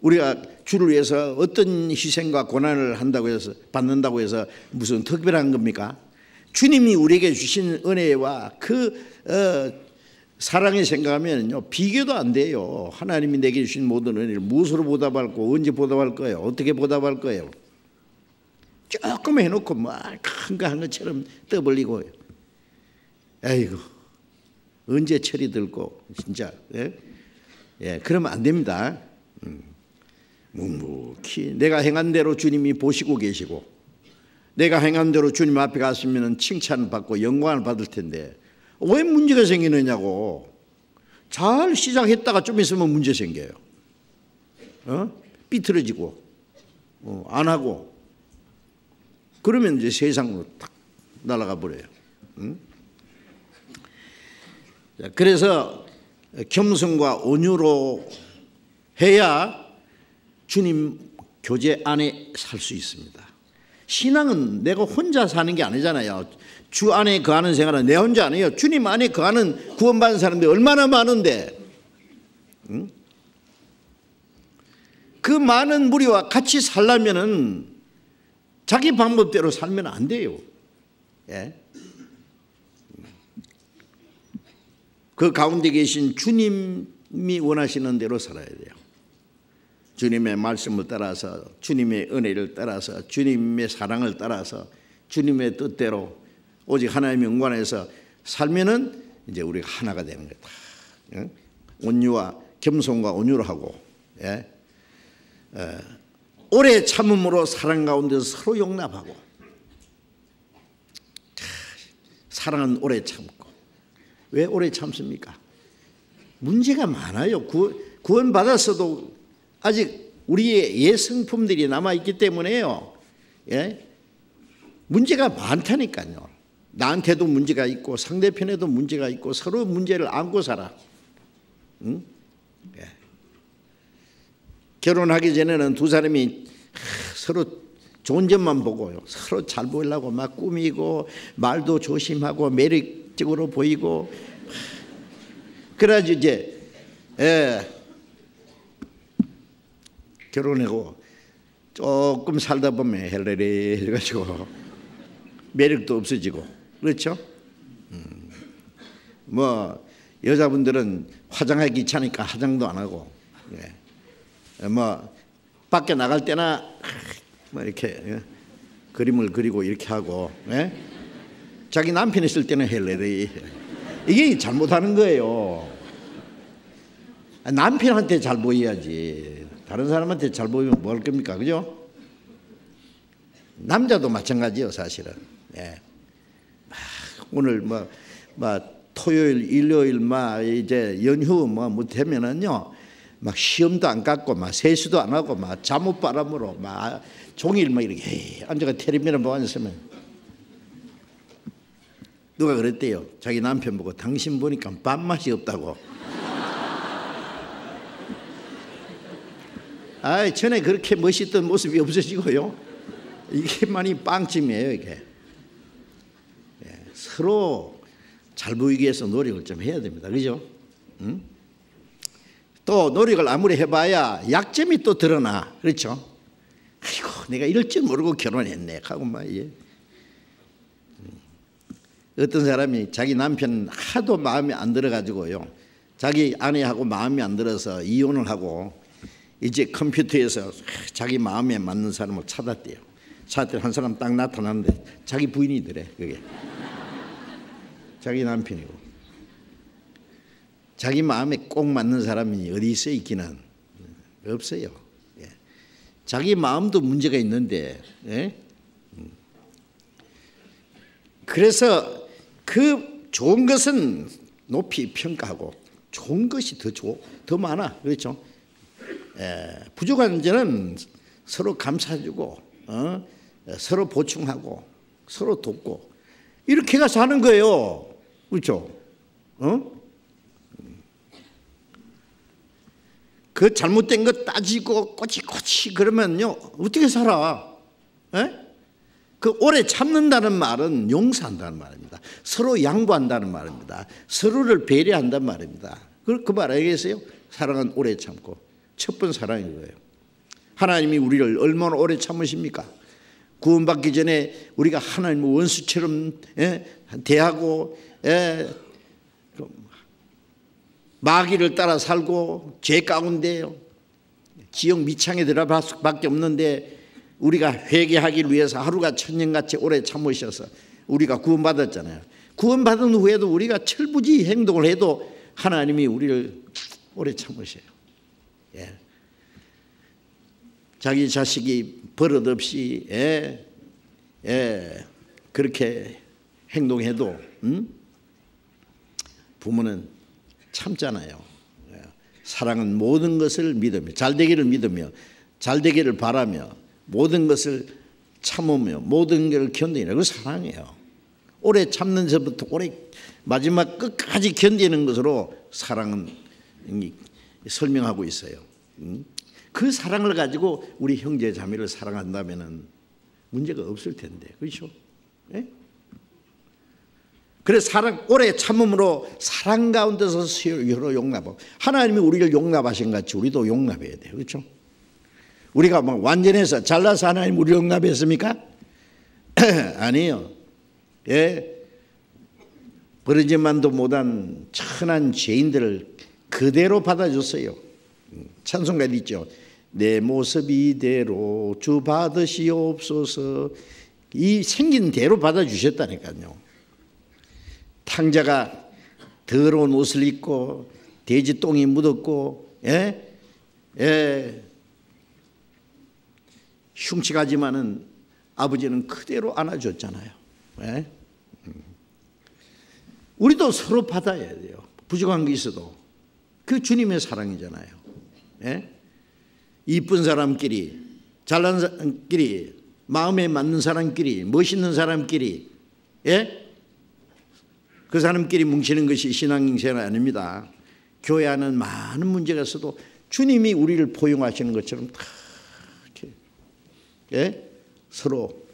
우리가 주를 위해서 어떤 희생과 고난을 한다고 해서 받는다고 해서 무슨 특별한 겁니까? 주님이 우리에게 주신 은혜와 그 사랑을 생각하면요 비교도 안 돼요. 하나님이 내게 주신 모든 은혜를 무엇으로 보답할 거 언제 보답할 거예요? 어떻게 보답할 거예요? 조금 해놓고 큰 거 한 것처럼 떠벌리고 아이고 언제 철이 들고 진짜 그러면 안 됩니다. 묵묵히 내가 행한 대로 주님이 보시고 계시고 내가 행한 대로 주님 앞에 갔으면 칭찬을 받고 영광을 받을 텐데 왜 문제가 생기느냐고. 잘 시작했다가 좀 있으면 문제 생겨요. 삐뚤어지고 안 하고 그러면 이제 세상으로 탁 날아가 버려요. 그래서 겸손과 온유로 해야 주님 교제 안에 살 수 있습니다. 신앙은 내가 혼자 사는 게 아니잖아요. 주 안에 거하는 생활은 내 혼자 아니에요. 주님 안에 거하는 구원받은 사람들이 얼마나 많은데 그 많은 무리와 같이 살려면은 자기 방법대로 살면 안 돼요. 그 가운데 계신 주님이 원하시는 대로 살아야 돼요. 주님의 말씀을 따라서 주님의 은혜를 따라서 주님의 사랑을 따라서 주님의 뜻대로 오직 하나님의 영광에서 살면은 이제 우리가 하나가 되는 거다. 온유와 겸손과 온유를 하고 오래 참음으로 사랑 가운데서 서로 용납하고 사랑은 오래 참고 왜 오래 참습니까? 문제가 많아요. 구원받았어도 아직 우리의 예성품들이 남아있기 때문에요. 문제가 많다니까요. 나한테도 문제가 있고 상대편에도 문제가 있고 서로 문제를 안고 살아. 결혼하기 전에는 두 사람이 서로 좋은 점만 보고요. 서로 잘 보이려고 막 꾸미고 말도 조심하고 매력적으로 보이고 그래가지고 이제 결혼하고 조금 살다 보면 헬레레 해가지고 매력도 없어지고 그렇죠? 뭐 여자분들은 화장하기 귀찮으니까 화장도 안 하고, 뭐 밖에 나갈 때나 뭐 이렇게 그림을 그리고 이렇게 하고, 자기 남편 있을 때는 헬레레. 이게 잘못하는 거예요. 남편한테 잘 보여야지. 다른 사람한테 잘 보이면 뭐 할 겁니까? 그죠? 남자도 마찬가지예요, 사실은. 오늘 뭐 토요일, 일요일 이제 연휴 뭐 되면은요, 막 시험도 안 갖고 막 세수도 안 하고 막 잠옷바람으로 막 종일 막 이렇게 앉아가 텔레비전 보고 앉았으면 누가 그랬대요. 자기 남편 보고 당신 보니까 밥맛이 없다고. 전에 그렇게 멋있던 모습이 없어지고요. 이게 많이 빵찜이에요, 이게. 서로 잘 보이기 위해서 노력을 좀 해야 됩니다. 그죠? 또 노력을 아무리 해봐야 약점이 또 드러나. 그렇죠? 아이고, 내가 이럴 줄 모르고 결혼했네 하고 막. 어떤 사람이 자기 남편 하도 마음에 안 들어가지고요, 자기 아내하고 마음에 안 들어서 이혼을 하고 이제 컴퓨터에서 자기 마음에 맞는 사람을 찾았대요. 찾았더니 한 사람 딱 나타났는데 자기 부인이더래. 그게 자기 남편이고. 자기 마음에 꼭 맞는 사람이 어디 있어 있기는 없어요. 자기 마음도 문제가 있는데, 그래서 그 좋은 것은 높이 평가하고 좋은 것이 더 많아. 그렇죠? 부족한 점은 서로 감싸주고, 서로 보충하고, 서로 돕고, 이렇게가 사는 거예요. 그렇죠? 그 잘못된 거 따지고 꼬치꼬치 그러면요, 어떻게 살아? 그 오래 참는다는 말은 용서한다는 말입니다. 서로 양보한다는 말입니다. 서로를 배려한다는 말입니다. 그 말 알겠어요? 사랑은 오래 참고. 첫 번째 사랑인 거예요. 하나님이 우리를 얼마나 오래 참으십니까? 구원받기 전에 우리가 하나님의 원수처럼 대하고, 마귀를 따라 살고 죄 가운데 지옥 미창에 들어갈 수밖에 없는데, 우리가 회개하기 위해서 하루가 천년같이 오래 참으셔서 우리가 구원받았잖아요. 구원받은 후에도 우리가 철부지 행동을 해도 하나님이 우리를 오래 참으셔요. 자기 자식이 버릇없이 그렇게 행동해도 부모는 참잖아요. 사랑은 모든 것을 믿으며, 잘되기를 믿으며, 잘되기를 바라며, 모든 것을 참으며, 모든 것을 견디는 그 사랑이에요. 오래 참는 것부터 오래 마지막 끝까지 견디는 것으로 사랑은 설명하고 있어요. 그 사랑을 가지고 우리 형제 자매를 사랑한다면은 문제가 없을 텐데, 그렇죠? 그래서 사랑, 오래 참음으로 사랑 가운데서 서로 용납하고, 하나님이 우리를 용납하신 같이 우리도 용납해야 돼요. 그렇죠? 우리가 뭐 완전해서 잘나서 하나님 우리를 용납했습니까? 아니에요. 버리지만도 못한 천한 죄인들을 그대로 받아줬어요. 찬송가도 있죠. 내 모습 이대로 주 받으시옵소서. 이 생긴 대로 받아주셨다니까요. 탕자가 더러운 옷을 입고 돼지 똥이 묻었고, 흉측하지만은 아버지는 그대로 안아줬잖아요. 우리도 서로 받아야 돼요. 부족한 게 있어도. 그 주님의 사랑이잖아요. 이쁜 사람끼리, 잘난 사람끼리, 마음에 맞는 사람끼리, 멋있는 사람끼리, 그 사람끼리 뭉치는 것이 신앙생활 아닙니다. 교회 안은 많은 문제가 있어도 주님이 우리를 포용하시는 것처럼 다 이렇게 서로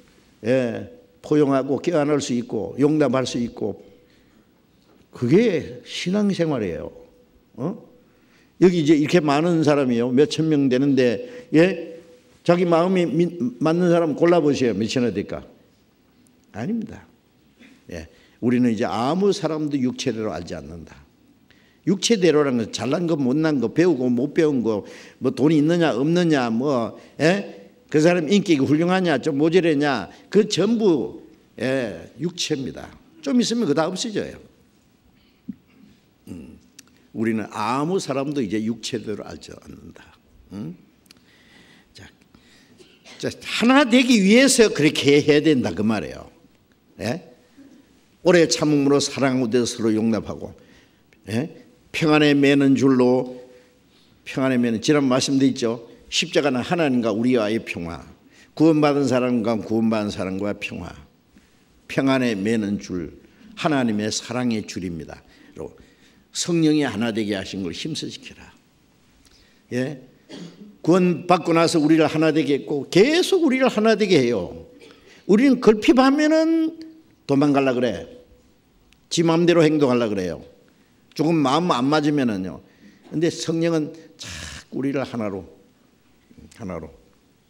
포용하고 껴안을 수 있고 용납할 수 있고, 그게 신앙생활이에요. 여기 이제 이렇게 많은 사람이요, 몇천 명 되는데, 예, 자기 마음이 맞는 사람 골라보세요. 몇이나 될까? 아닙니다. 예, 우리는 이제 아무 사람도 육체대로 알지 않는다. 육체대로라는 건 잘난 거 못난 거, 배우고 못 배운 거, 뭐 돈이 있느냐 없느냐, 뭐, 예? 그 사람 인기가 훌륭하냐 좀 모자라냐, 그 전부, 예, 육체입니다. 좀 있으면 그거 다 없어져요. 우리는 아무 사람도 이제 육체대로 알지 않는다. 자, 하나 되기 위해서 그렇게 해야 된다 그 말이에요. 예? 오래 참음으로 사랑하고 서로 용납하고, 예? 평안에 매는 줄로, 평안에 매는, 지난 말씀도 있죠. 십자가는 하나님과 우리와의 평화, 구원받은 사람과 구원받은 사람과 평화, 평안에 매는 줄, 하나님의 사랑의 줄입니다. 성령이 하나 되게 하신 걸 힘써지켜라. 예? 구원받고 나서 우리를 하나 되게 했고 계속 우리를 하나 되게 해요. 우리는 걸핍하면은 도망가려 그래. 지 마음대로 행동하려 그래요. 조금 마음 안 맞으면은요. 근데 성령은 자꾸 우리를 하나로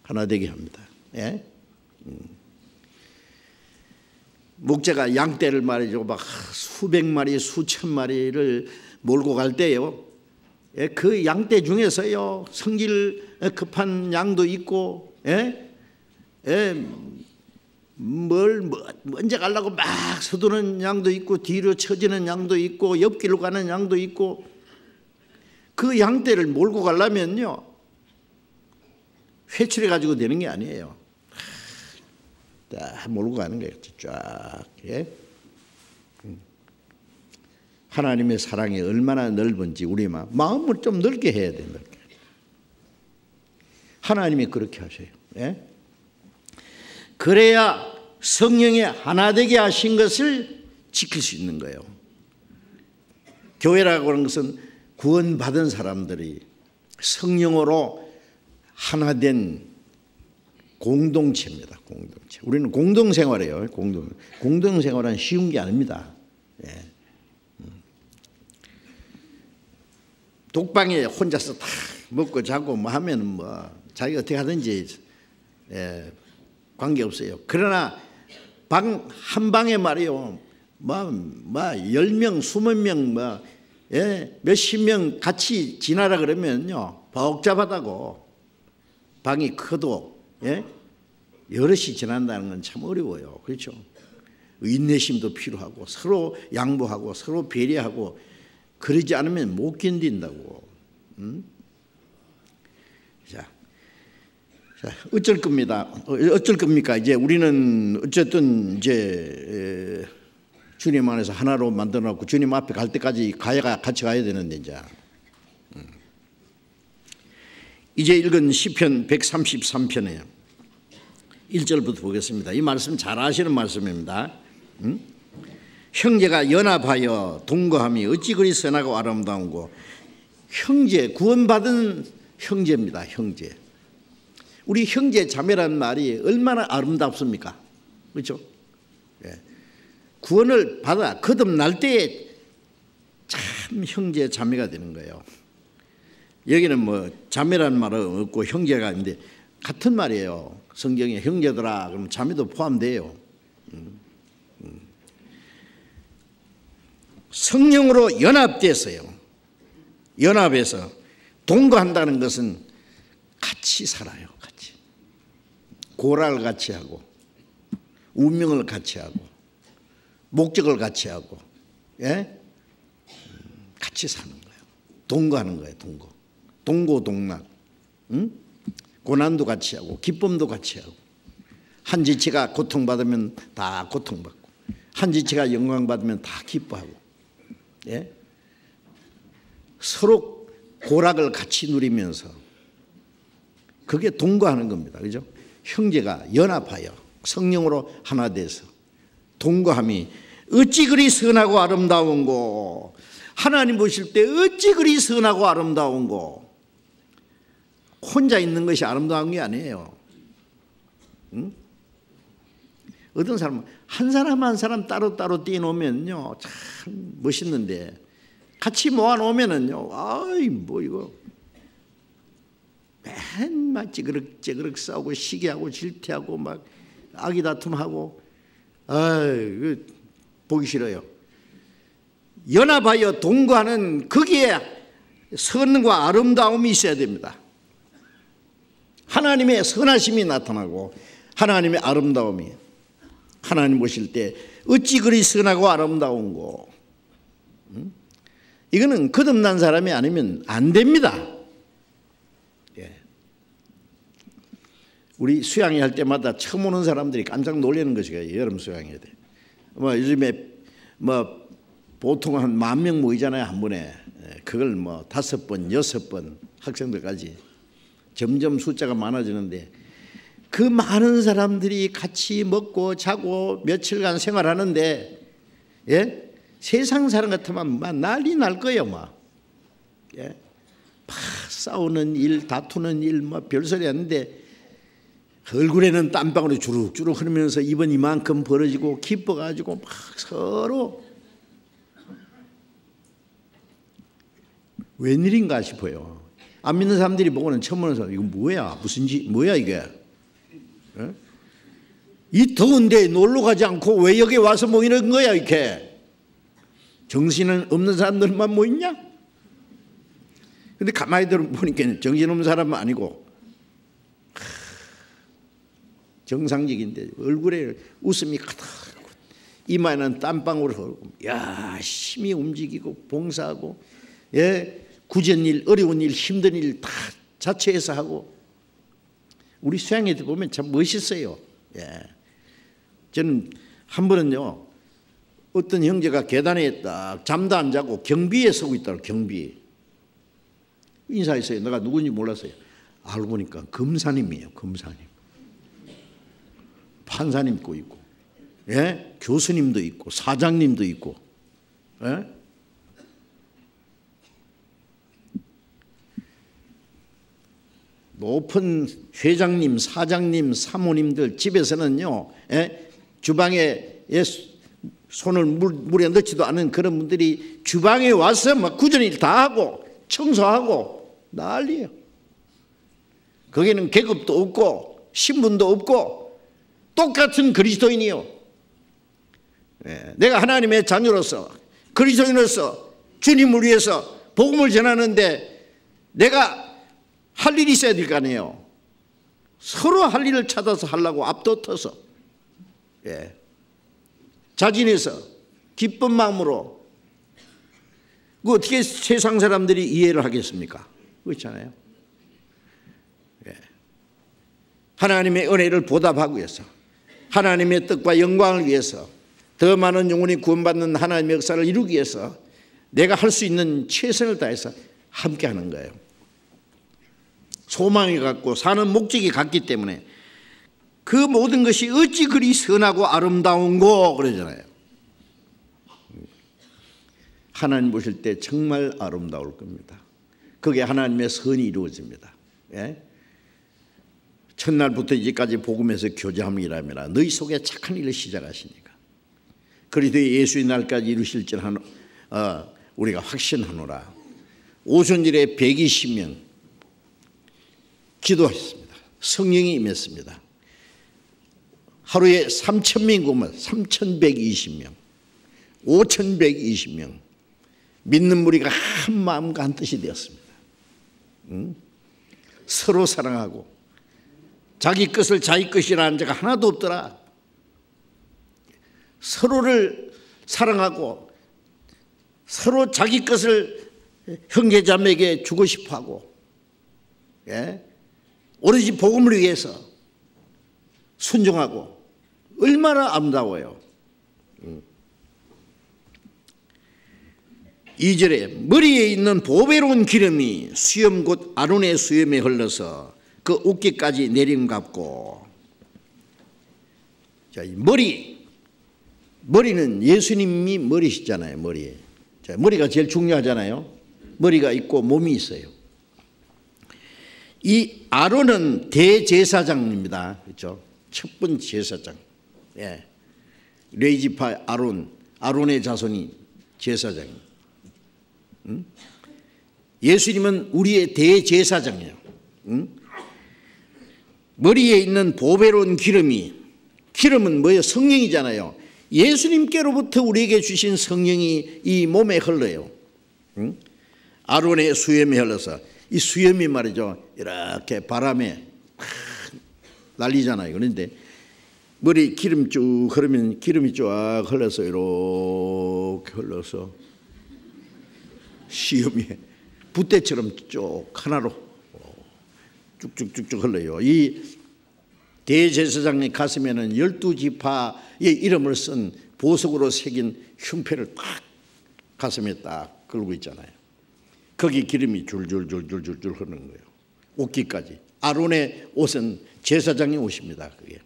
하나 되게 합니다. 예? 목자가 양떼를 말이죠, 막 수백 마리, 수천 마리를 몰고 갈 때요, 예, 그 양떼 중에서요 성질 급한 양도 있고, 예, 예, 먼저 가려고 막 서두르는 양도 있고, 뒤로 처지는 양도 있고, 옆길로 가는 양도 있고, 그 양떼를 몰고 가려면요 회출해 가지고 되는 게 아니에요. 다 몰고 가는 거예요. 쫙. 예? 하나님의 사랑이 얼마나 넓은지 우리 마음을 좀 넓게 해야 돼요. 넓게. 하나님이 그렇게 하셔요. 예? 그래야 성령의 하나 되게 하신 것을 지킬 수 있는 거예요. 교회라고 하는 것은 구원받은 사람들이 성령으로 하나 된 공동체입니다. 공동체. 우리는 공동생활이에요. 공동생활은 쉬운 게 아닙니다. 예. 독방에 혼자서 다 먹고 자고 뭐 하면 뭐 자기가 어떻게 하든지, 예, 관계 없어요. 그러나 한 방에 말이요, 뭐 10명, 20명, 예, 몇십 명 같이 지나라 그러면요 복잡하다고. 방이 커도, 예? 여럿이 지난다는 건 참 어려워요. 그렇죠? 인내심도 필요하고 서로 양보하고 서로 배려하고 그러지 않으면 못 견딘다고. 자, 어쩔 겁니다. 어쩔 겁니까? 이제 우리는 어쨌든 이제 주님 안에서 하나로 만들어놓고 주님 앞에 갈 때까지 같이 가야 되는데 이제 읽은 시편 133편이에요. 1절부터 보겠습니다. 이 말씀 잘 아시는 말씀입니다. 형제가 연합하여 동거함이 어찌 그리 선하고 아름다운고. 형제, 구원받은 형제입니다. 형제. 우리 형제 자매란 말이 얼마나 아름답습니까? 그렇죠? 예. 구원을 받아 거듭날 때에 참 형제 자매가 되는 거예요. 여기는 뭐 자매라는 말은 없고 형제가 있는데 같은 말이에요. 성경에 형제들아 그러면 자매도 포함돼요. 성령으로 연합돼서요. 연합해서 동거한다는 것은 같이 살아요. 같이. 고라를 같이 하고 운명을 같이 하고 목적을 같이 하고, 예? 같이 사는 거예요. 동거하는 거예요. 동고동락. 고난도 같이 하고 기쁨도 같이 하고, 한 지체가 고통받으면 다 고통받고 한 지체가 영광받으면 다 기뻐하고, 예? 서로 고락을 같이 누리면서 그게 동거하는 겁니다. 그죠? 형제가 연합하여 성령으로 하나 돼서 동거함이 어찌 그리 선하고 아름다운고. 하나님 보실 때 어찌 그리 선하고 아름다운고. 혼자 있는 것이 아름다운 게 아니에요. 응? 어떤 사람은 한 사람 한 사람 따로따로 띄워놓으면요 참 멋있는데 같이 모아놓으면은요 아이 뭐 이거 맨날 찌그럭 싸우고 시기하고 질투하고 막 아기다툼하고 아이 보기 싫어요. 연합하여 동거하는 거기에 선과 아름다움이 있어야 됩니다. 하나님의 선하심이 나타나고 하나님의 아름다움이 하나님 보실 때 어찌 그리 선하고 아름다운고 이거는 거듭난 사람이 아니면 안 됩니다. 예. 우리 수양회 할 때마다 처음 오는 사람들이 깜짝 놀라는 것이에요. 여름 수양회 때. 뭐 요즘에 뭐 보통 한 10,000명 모이잖아요 한 번에. 그걸 뭐 5번, 6번 학생들까지 점점 숫자가 많아지는데 그 많은 사람들이 같이 먹고 자고 며칠간 생활하는데 예? 세상 사람 같으면 막 난리 날 거예요 막. 예? 막 싸우는 일, 다투는 일, 뭐 별소리 하는데 얼굴에는 땀방울이 주룩주룩 흐르면서 입은 이만큼 벌어지고 기뻐가지고 막 서로 웬일인가 싶어요. 안 믿는 사람들이 보고는 처음 보는 사람 이거 뭐야 뭐야 이게 예? 이 더운데 놀러 가지 않고 왜 여기 와서 모이는 거야 이렇게 정신은 없는 사람들만 모이냐? 근데 가만히 들어보니까 정신없는 사람은 아니고 정상적인데 얼굴에 웃음이 가득하고 이마에는 땀방울을 흘리고 열심히 움직이고 봉사하고 예, 굳은 일, 어려운 일, 힘든 일 다 자체해서 하고 우리 수양회 때 보면 참 멋있어요. 예. 저는 한 번은요 어떤 형제가 계단에 딱 잠도 안 자고 경비에 서고 있더라고요. 경비 인사했어요. 내가 누군지 몰랐어요. 알고 보니까 검사님이에요. 검사님. 판사님도 있고 예? 교수님도 있고 사장님도 있고 예? 높은 회장님, 사장님, 사모님들 집에서는요 예? 주방에 예? 손을 물에 넣지도 않은 그런 분들이 주방에 와서 막 굳은 일 다 하고 청소하고 난리예요. 거기는 계급도 없고 신분도 없고 똑같은 그리스도인이요. 예, 내가 하나님의 자녀로서 그리스도인으로서 주님을 위해서 복음을 전하는데 내가 할 일이 있어야 될 거 아니에요. 서로 할 일을 찾아서 하려고 앞다퉈서 예, 자진해서 기쁜 마음으로 그 어떻게 세상 사람들이 이해를 하겠습니까? 그렇잖아요. 예. 하나님의 은혜를 보답하기 위해서 하나님의 뜻과 영광을 위해서 더 많은 영혼이 구원받는 하나님의 역사를 이루기 위해서 내가 할 수 있는 최선을 다해서 함께하는 거예요. 소망이 같고 사는 목적이 같기 때문에 그 모든 것이 어찌 그리 선하고 아름다운고 그러잖아요. 하나님 보실 때 정말 아름다울 겁니다. 그게 하나님의 선이 이루어집니다. 예? 첫날부터 이제까지 복음에서 교제함이라면 너희 속에 착한 일을 시작하시니까 그리스도의 예수의 날까지 이루실 줄 우리가 확신하노라. 오순절에 120명 기도하셨습니다. 성령이 임했습니다. 하루에 3,000명 구면 3,120명 5,120명 믿는 무리가 한 마음과 한 뜻이 되었습니다. 서로 사랑하고 자기 것을 자기 것이라는 자가 하나도 없더라. 서로를 사랑하고 서로 자기 것을 형제자매에게 주고 싶어하고 예? 오로지 복음을 위해서 순종하고 얼마나 아름다워요. 2절에 머리에 있는 보배로운 기름이 수염 곧 아론의 수염에 흘러서 그 어깨까지 내림갑고. 자, 머리는 예수님이 머리시잖아요. 머리. 자, 머리가 제일 중요하잖아요. 머리가 있고 몸이 있어요. 이 아론은 대제사장입니다. 그렇죠? 첫 번째 제사장. 예. 레위지파 아론의 자손이 제사장이에요. 예수님은 우리의 대제사장이에요. 머리에 있는 보배로운 기름은 뭐예요? 성령이잖아요. 예수님께로부터 우리에게 주신 성령이 이 몸에 흘러요. 아론의 수염이 흘러서 이 수염이 말이죠, 이렇게 바람에 날리잖아요. 그런데 머리 기름 쭉 흐르면 기름이 쫙 흘러서 이렇게 흘러서 시험이 붓대처럼 쭉 하나로 쭉쭉쭉쭉 흘러요. 이 대제사장의 가슴에는 12지파의 이름을 쓴 보석으로 새긴 흉패를 딱 가슴에 딱 걸고 있잖아요. 거기 기름이 줄줄줄줄줄 흐르는 거예요. 옷깃까지. 아론의 옷은 제사장의 옷입니다. 그게.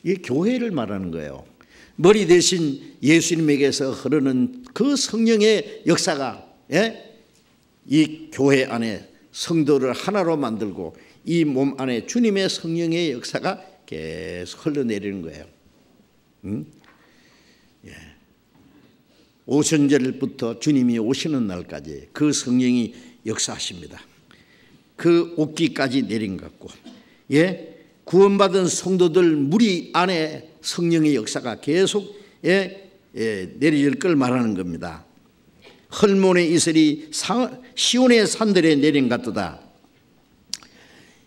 이게 교회를 말하는 거예요. 머리 대신 예수님에게서 흐르는 그 성령의 역사가, 예? 이 교회 안에 성도를 하나로 만들고 이 몸 안에 주님의 성령의 역사가 계속 흘러내리는 거예요. 예. 오순절부터 주님이 오시는 날까지 그 성령이 역사하십니다. 그 옷깃까지 내린 것 같고, 예? 구원받은 성도들 무리 안에 성령의 역사가 계속 내릴 걸 말하는 겁니다. 헐몬의 이슬이 시온의 산들에 내린 같도다.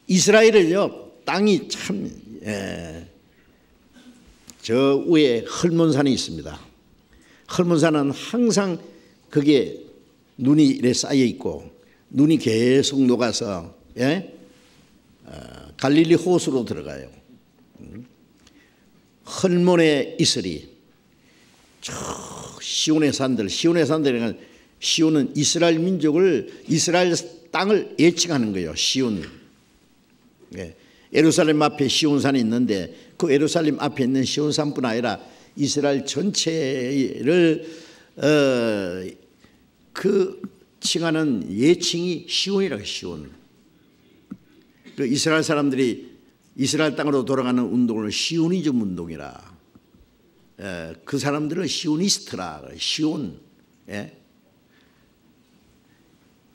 이스라엘을요, 땅이 참 저 위에 헐몬산이 있습니다. 헐몬산은 항상 거기에 눈이 이래 쌓여 있고 눈이 계속 녹아서 갈릴리 호수로 들어가요. 헐몬의 이슬이 시온의 산들, 시온은 이스라엘 민족을, 이스라엘 땅을 예칭하는 거예요. 시온. 예루살렘 앞에 시온산이 있는데 그 예루살렘 앞에 있는 시온산뿐 아니라 이스라엘 전체를 그 칭하는 예칭이 시온이라고. 시온. 그 이스라엘 사람들이 이스라엘 땅으로 돌아가는 운동을 시오니즘 운동이라. 그 사람들은 시오니스트라. 시온.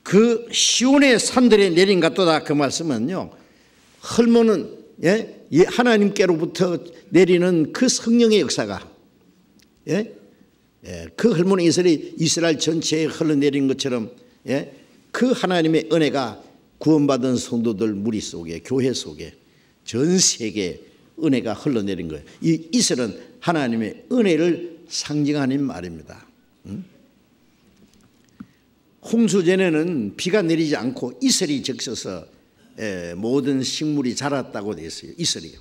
그 시온의 산들에 내린 같도다. 그 말씀은요, 헐몬은 하나님께로부터 내리는 그 성령의 역사가, 그 헐몬의 이슬이 이스라엘 전체에 흘러내린 것처럼, 그 하나님의 은혜가 구원받은 성도들 무리 속에, 교회 속에, 전 세계에 은혜가 흘러내린 거예요. 이 이슬은 하나님의 은혜를 상징하는 말입니다. 홍수 전에는 비가 내리지 않고 이슬이 적셔서 모든 식물이 자랐다고 되어 있어요. 이슬이요.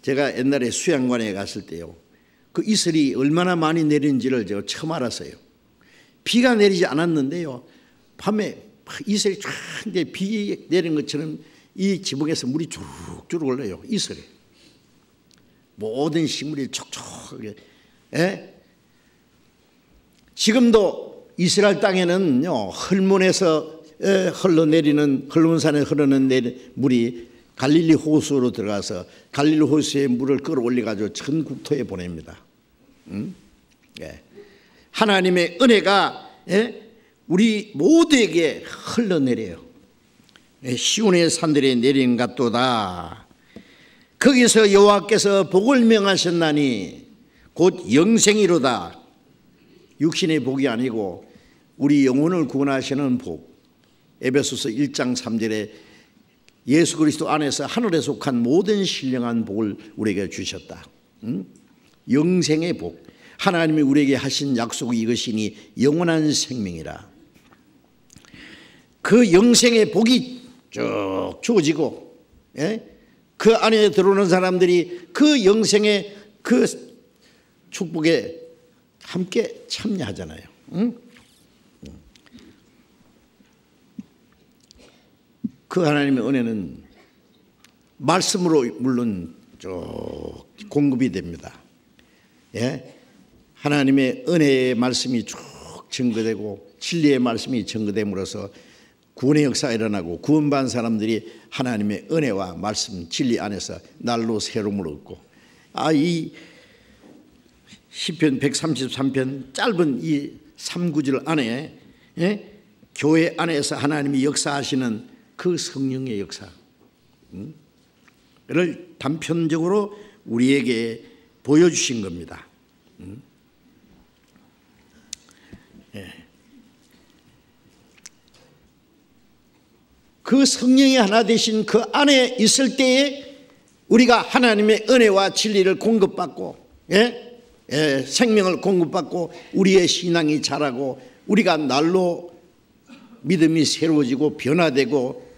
제가 옛날에 수양관에 갔을 때요, 그 이슬이 얼마나 많이 내린지를 제가 처음 알았어요. 비가 내리지 않았는데요, 밤에 이슬이 쫙 비 내린 것처럼 이 지붕에서 물이 주룩주룩 흘러요. 이슬이. 모든 식물이 촉촉하게. 지금도 이스라엘 땅에는요, 헐몬에서 흘러내리는, 헐몬산에 흐르는 물이 갈릴리 호수로 들어가서 갈릴리 호수의 물을 끌어올려 가지고 전 국토에 보냅니다. 하나님의 은혜가 우리 모두에게 흘러내려요. 시온의 산들에 내린 같도다. 거기서 여호와께서 복을 명하셨나니 곧 영생이로다. 육신의 복이 아니고 우리 영혼을 구원하시는 복. 에베소서 1장 3절에 예수 그리스도 안에서 하늘에 속한 모든 신령한 복을 우리에게 주셨다. 영생의 복. 하나님이 우리에게 하신 약속이 이것이니 영원한 생명이라. 그 영생의 복이 쭉 주어지고, 그 안에 들어오는 사람들이 그 영생의 그 축복에 함께 참여하잖아요. 그 하나님의 은혜는 말씀으로 물론 쭉 공급이 됩니다. 하나님의 은혜의 말씀이 쭉 증거되고 진리의 말씀이 증거됨으로써 구원의 역사가 일어나고 구원받은 사람들이 하나님의 은혜와 말씀 진리 안에서 날로 새로움을 얻고, 이 시편 133편 짧은 이 3구절 안에 교회 안에서 하나님이 역사하시는 그 성령의 역사를 단편적으로 우리에게 보여주신 겁니다. 그 성령이 하나 되신 그 안에 있을 때에 우리가 하나님의 은혜와 진리를 공급받고, 생명을 공급받고 우리의 신앙이 자라고 우리가 날로 믿음이 새로워지고 변화되고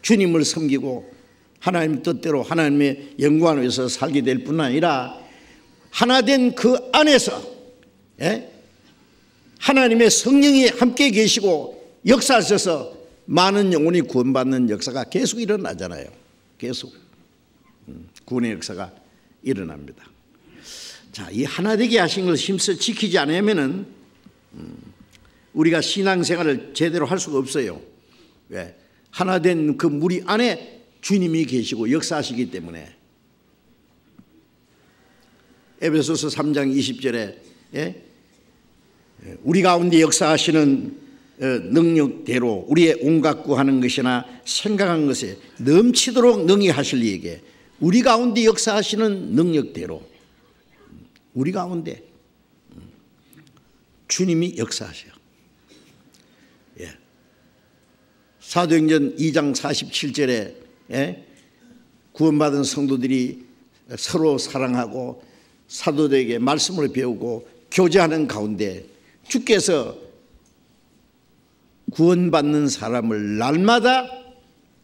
주님을 섬기고 하나님 뜻대로 하나님의 영광을 위해서 살게 될 뿐 아니라 하나 된 그 안에서 하나님의 성령이 함께 계시고 역사하셔서 많은 영혼이 구원받는 역사가 계속 일어나잖아요. 계속 구원의 역사가 일어납니다. 자, 이 하나 되게 하신 것을 힘써 지키지 않으면은 우리가 신앙생활을 제대로 할 수가 없어요. 왜? 하나 된 그 무리 안에 주님이 계시고 역사하시기 때문에. 에베소서 3장 20절에 우리 가운데 역사하시는 능력대로 우리의 온갖 구하는 것이나 생각한 것에 넘치도록 능히 하실 이에게, 우리 가운데 역사하시는 능력대로 우리 가운데 주님이 역사하셔요. 사도행전 2장 47절에 구원받은 성도들이 서로 사랑하고 사도들에게 말씀을 배우고 교제하는 가운데 주께서 구원받는 사람을 날마다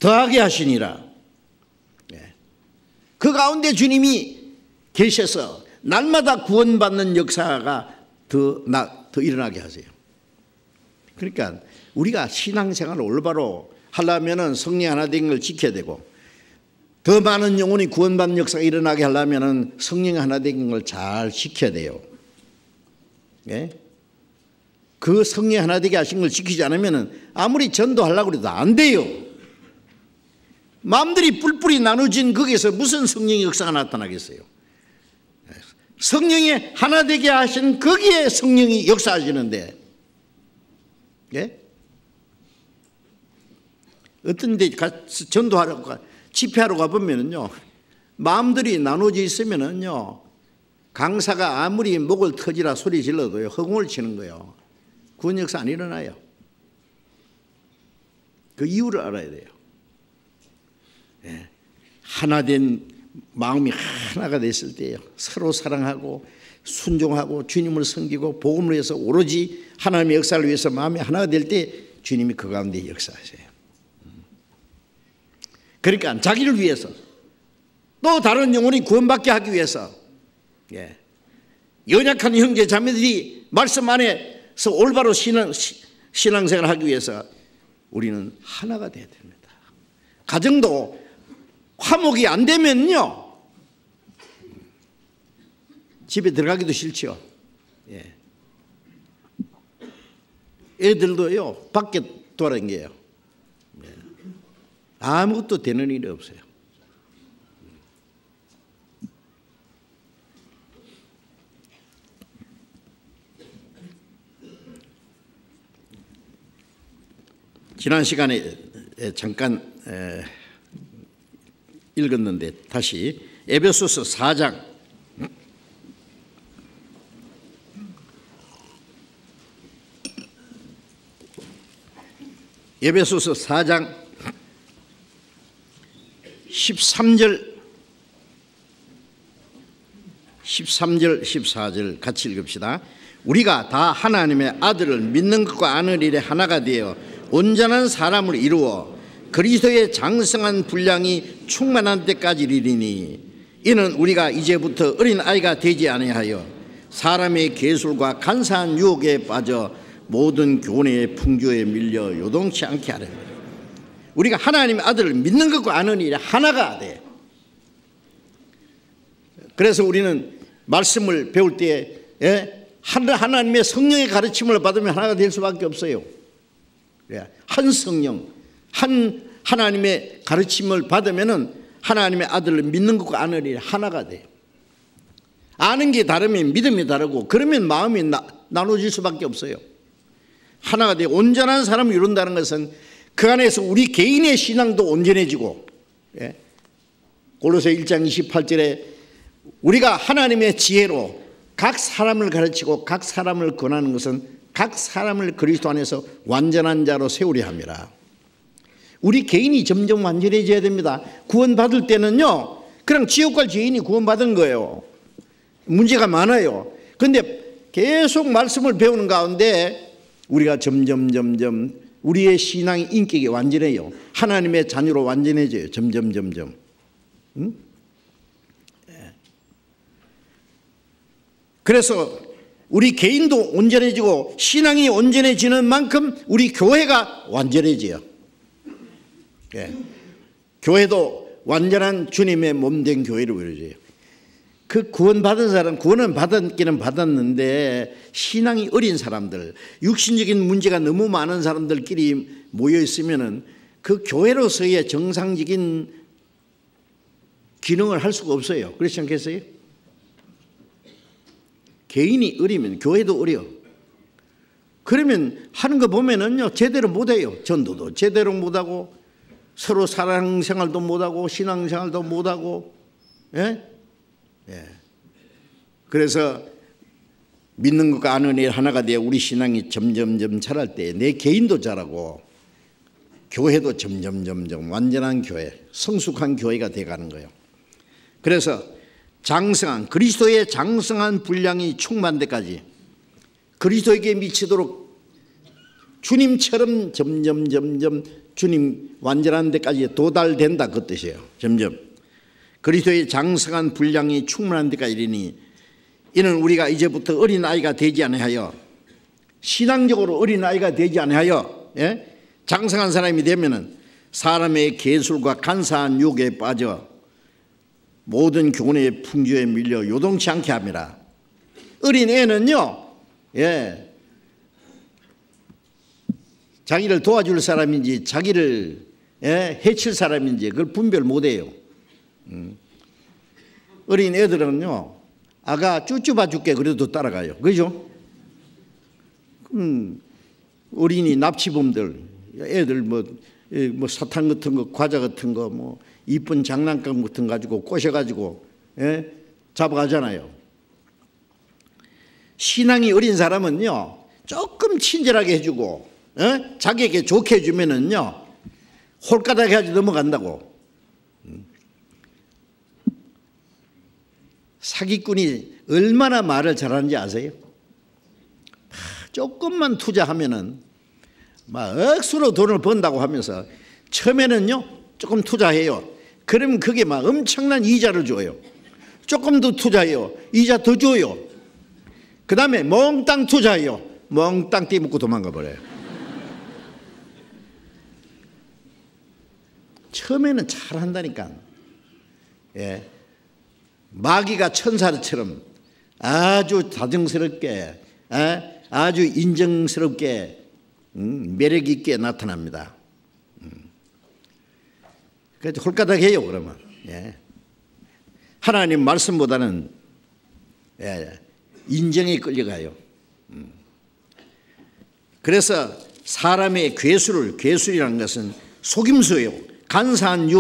더하게 하시니라. 그 가운데 주님이 계셔서 날마다 구원받는 역사가 더 일어나게 하세요. 그러니까 우리가 신앙생활을 올바로 하려면 성령 하나 된 걸 지켜야 되고, 더 많은 영혼이 구원받는 역사가 일어나게 하려면 성령 하나 된 걸 잘 지켜야 돼요. 그 성령 하나 되게 하신 걸 지키지 않으면 아무리 전도하려고 해도 안 돼요. 마음들이 뿔뿔이 나눠진 거기에서 무슨 성령의 역사가 나타나겠어요? 성령이 하나 되게 하신 거기에 성령이 역사하시는데, 어떤 데 전도하러 집회하러 가보면은요, 마음들이 나눠져 있으면은요, 강사가 아무리 목을 터지라 소리 질러도요, 허공을 치는 거예요. 구원 역사 안 일어나요. 그 이유를 알아야 돼요. 하나 된 마음이 하나가 됐을 때예요. 서로 사랑하고 순종하고 주님을 섬기고 복음을 위해서 오로지 하나님의 역사를 위해서 마음이 하나가 될 때 주님이 그 가운데 역사하세요. 그러니까 자기를 위해서 또 다른 영혼이 구원받게 하기 위해서 연약한 형제 자매들이 말씀 안에서 올바로 신앙생활을 하기 위해서 우리는 하나가 돼야 됩니다. 가정도 화목이 안 되면요, 집에 들어가기도 싫죠. 애들도요, 밖에 돌아다녀요. 아무것도 되는 일이 없어요. 지난 시간에 잠깐 읽었는데 다시 에베소서 4장 에베소서 4장 13절 14절 같이 읽읍시다. 우리가 다 하나님의 아들을 믿는 것과 아는 일에 하나가 되어 온전한 사람을 이루어 그리스도의 장성한 분량이 충만한 때까지 이르리니, 이는 우리가 이제부터 어린아이가 되지 아니하여 사람의 계술과 간사한 유혹에 빠져 모든 교훈의 풍조에 밀려 요동치 않게 하려. 우리가 하나님의 아들을 믿는 것과 아는 일에 하나가 돼. 그래서 우리는 말씀을 배울 때 하나님의 성령의 가르침을 받으면 하나가 될 수밖에 없어요. 한 성령, 한 하나님의 가르침을 받으면은 하나님의 아들을 믿는 것과 아는 일이 하나가 돼요. 아는 게 다르면 믿음이 다르고, 그러면 마음이 나눠질 수밖에 없어요. 하나가 되어 온전한 사람을 이룬다는 것은 그 안에서 우리 개인의 신앙도 온전해지고, 골로새 1장 28절에 우리가 하나님의 지혜로 각 사람을 가르치고 각 사람을 권하는 것은 각 사람을 그리스도 안에서 완전한 자로 세우려 함이라. 우리 개인이 점점 완전해져야 됩니다. 구원받을 때는요, 그냥 지옥 갈 죄인이 구원받은 거예요. 문제가 많아요. 그런데 계속 말씀을 배우는 가운데 우리가 점점 우리의 신앙의 인격이 완전해요. 하나님의 자녀로 완전해져요. 점점. 응? 그래서 우리 개인도 온전해지고 신앙이 온전해지는 만큼 우리 교회가 완전해져요. 교회도 완전한 주님의 몸된 교회로 이루어져요. 그 구원받은 사람, 구원은 받았기는 받았는데 신앙이 어린 사람들, 육신적인 문제가 너무 많은 사람들끼리 모여 있으면은 그 교회로서의 정상적인 기능을 할 수가 없어요. 그렇지 않겠어요? 개인이 어리면 교회도 어려. 그러면 하는 거 보면은요, 제대로 못해요. 전도도 제대로 못하고, 서로 사랑 생활도 못하고, 신앙 생활도 못하고, 그래서 믿는 것과 아는 일 하나가 되어 우리 신앙이 점점 자랄 때 내 개인도 자라고 교회도 점점 완전한 교회, 성숙한 교회가 되어가는 거예요. 그래서 장성한, 그리스도의 장성한 분량이 충만할 때까지 그리스도에게 미치도록 주님처럼 점점 주님 완전한 데까지 도달된다, 그 뜻이에요. 점점 그리스도의 장성한 분량이 충만한 데까지 이르니, 이는 우리가 이제부터 어린아이가 되지 아니하여, 신앙적으로 어린아이가 되지 아니하여, 장성한 사람이 되면은 사람의 계술과 간사한 유혹에 빠져 모든 교훈의 풍조에 밀려 요동치 않게 함이라. 어린애는요, 자기를 도와줄 사람인지 자기를 해칠 사람인지 그걸 분별 못해요. 어린 애들은요, 아가 쭈쭈봐 줄게 그래도 따라가요. 그죠? 어린이 납치범들, 애들 뭐 사탕 같은 거, 과자 같은 거, 뭐 이쁜 장난감 같은 거 가지고 꼬셔가지고 잡아가잖아요. 신앙이 어린 사람은요, 조금 친절하게 해주고 자기에게 좋게 해주면은요, 홀가닥 해야지 넘어간다고. 사기꾼이 얼마나 말을 잘하는지 아세요? 조금만 투자하면은 막 억수로 돈을 번다고 하면서 처음에는요 조금 투자해요. 그러면 그게 막 엄청난 이자를 줘요. 조금 더 투자해요. 이자 더 줘요. 그 다음에 몽땅 투자해요. 몽땅 떼먹고 도망가 버려요. 처음에는 잘한다니까. 마귀가 천사처럼 아주 다정스럽게, 아주 인정스럽게, 매력 있게 나타납니다. 그래서 홀가닥해요. 그러면 하나님 말씀보다는 인정에 끌려가요. 그래서 사람의 괴술이라는 것은 속임수예요. 간사한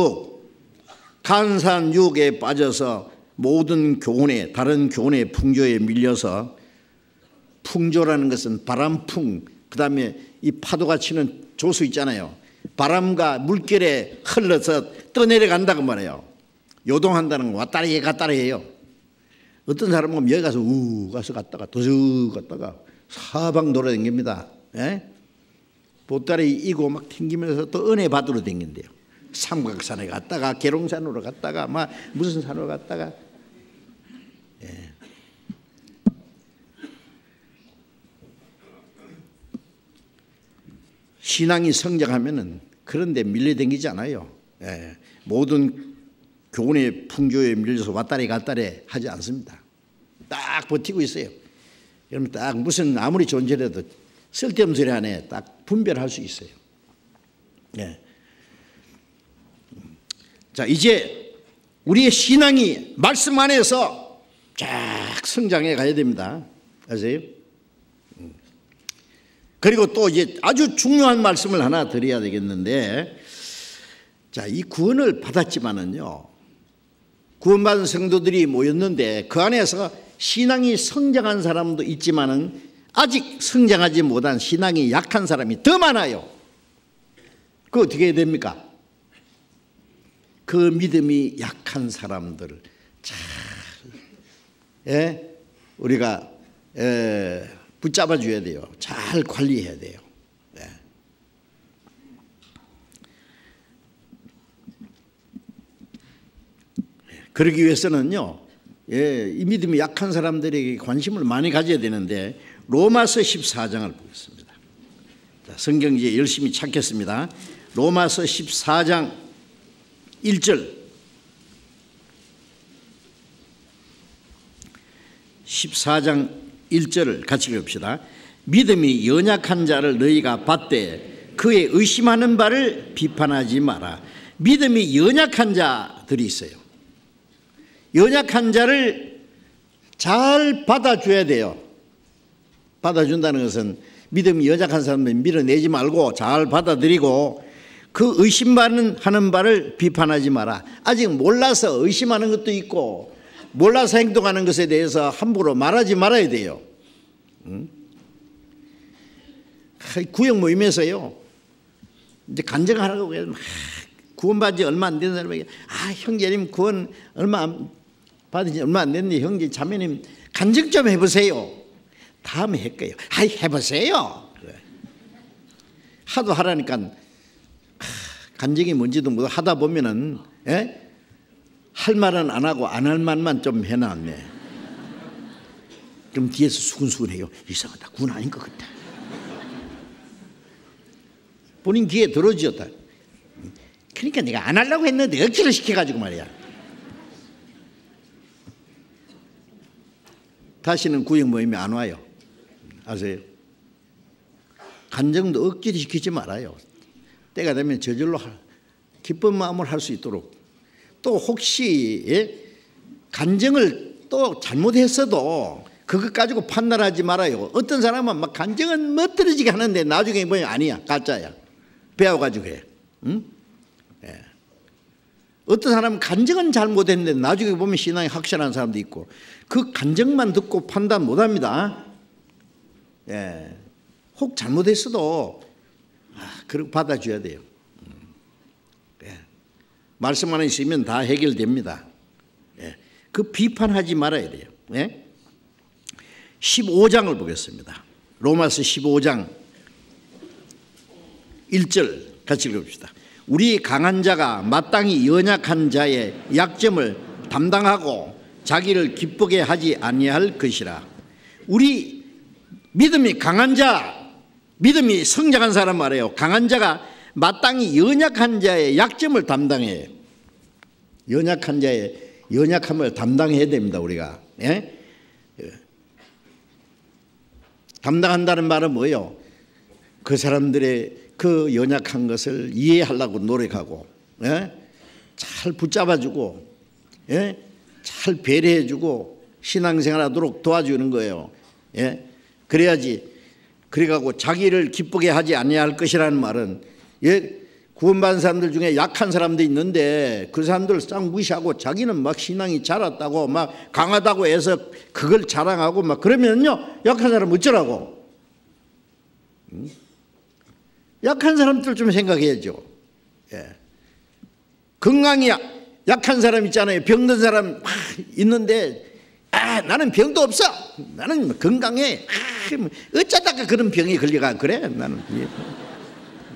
유혹에 빠져서 모든 교훈에, 다른 교훈의 풍조에 밀려서, 풍조라는 것은 바람풍, 그 다음에 이 파도가 치는 조수 있잖아요. 바람과 물결에 흘러서 떠내려간다고 말해요. 요동한다는 거 왔다리 갔다리 해요. 어떤 사람은 여기 가서 가서 갔다가 도저 갔다가 사방 돌아다닙니다. 보따리 이고 막 튕기면서 또 은혜 받으러 다닌대요. 삼각산에 갔다가 계룡산으로 갔다가 막 무슨 산으로 갔다가. 신앙이 성장하면은 그런데 밀려다니지 않아요. 모든 교훈의 풍조에 밀려서 왔다리 갔다리 하지 않습니다. 딱 버티고 있어요. 그러면 딱 무슨 아무리 존재라도 쓸데없는 소리 안에 딱 분별할 수 있어요. 예. 자, 이제 우리의 신앙이 말씀 안에서 쫙 성장해 가야 됩니다. 아세요? 그리고 또 이제 아주 중요한 말씀을 하나 드려야 되겠는데, 자, 이 구원을 받았지만은요, 구원받은 성도들이 모였는데 그 안에서 신앙이 성장한 사람도 있지만은 아직 성장하지 못한 신앙이 약한 사람이 더 많아요. 그거 어떻게 해야 됩니까? 그 믿음이 약한 사람들을 잘 우리가 붙잡아 줘야 돼요. 잘 관리해야 돼요. 그러기 위해서는요, 이 믿음이 약한 사람들에게 관심을 많이 가져야 되는데, 로마서 14장을 보겠습니다. 자, 성경 이제 열심히 찾겠습니다. 로마서 14장 1절. 14장 1절을 같이 읽읍시다. 믿음이 연약한 자를 너희가 받되 그의 의심하는 바를 비판하지 마라. 믿음이 연약한 자들이 있어요. 연약한 자를 잘 받아줘야 돼요. 받아준다는 것은 믿음이 연약한 사람들 밀어내지 말고 잘 받아들이고, 그 의심하는 바를 비판하지 마라. 아직 몰라서 의심하는 것도 있고 몰라서 행동하는 것에 대해서 함부로 말하지 말아야 돼요. 구역 모임에서요, 이제 간증하라고 해서 구원받은 지 얼마 안 된 사람에게, 형제님 구원 받은 지 얼마 안 됐는데 형제 자매님 간증 좀 해보세요. 다음에 할 거예요. 해보세요. 그래. 하도 하라니까 간증이 뭔지도 모르고 하다 보면은 할 말은 안 하고 안 할 말만 좀 해놨네. 그럼 뒤에서 수근수근해요. 이상하다, 구원 아닌 것 같다. 본인 귀에 들어지었다. 그러니까 내가 안 하려고 했는데 억지로 시켜가지고 말이야. 다시는 구역 모임에 안 와요. 아세요? 간증도 억지로 시키지 말아요. 때가 되면 저절로 기쁜 마음을 할 수 있도록. 또 혹시 간증을 또 잘못했어도 그것 가지고 판단하지 말아요. 어떤 사람은 막 간증은 멋들어지게 하는데 나중에 보면 아니야, 가짜야. 배워가지고 해. 응? 어떤 사람은 간증은 잘못했는데 나중에 보면 신앙이 확실한 사람도 있고, 그 간증만 듣고 판단 못합니다. 혹 잘못했어도 그렇게 받아줘야 돼요. 말씀 안에 있으면 다 해결됩니다. 그 비판하지 말아야 돼요. 15장을 보겠습니다. 로마서 15장 1절 같이 읽어봅시다. 우리 강한 자가 마땅히 연약한 자의 약점을 담당하고 자기를 기쁘게 하지 아니할 것이라. 우리 믿음이 강한 자, 믿음이 성장한 사람 말이에요. 강한 자가 마땅히 연약한 자의 약점을 담당해요. 연약한 자의 연약함을 담당해야 됩니다. 우리가 담당한다는 말은 뭐예요? 그 사람들의 그 연약한 것을 이해하려고 노력하고, 잘 붙잡아주고, 잘 배려해주고 신앙생활하도록 도와주는 거예요. 그래야지. 그래가지고 자기를 기쁘게 하지 아니할 것이라는 말은, 구원받은 사람들 중에 약한 사람도 있는데 그 사람들을 싹 무시하고 자기는 막 신앙이 자랐다고 막 강하다고 해서 그걸 자랑하고 막 그러면요, 약한 사람 어쩌라고? 약한 사람들 좀 생각해야죠. 건강이 약한 사람 있잖아요. 병든 사람 있는데, 나는 병도 없어, 나는 건강해, 어쩌다가 그런 병에 걸려가. 그래,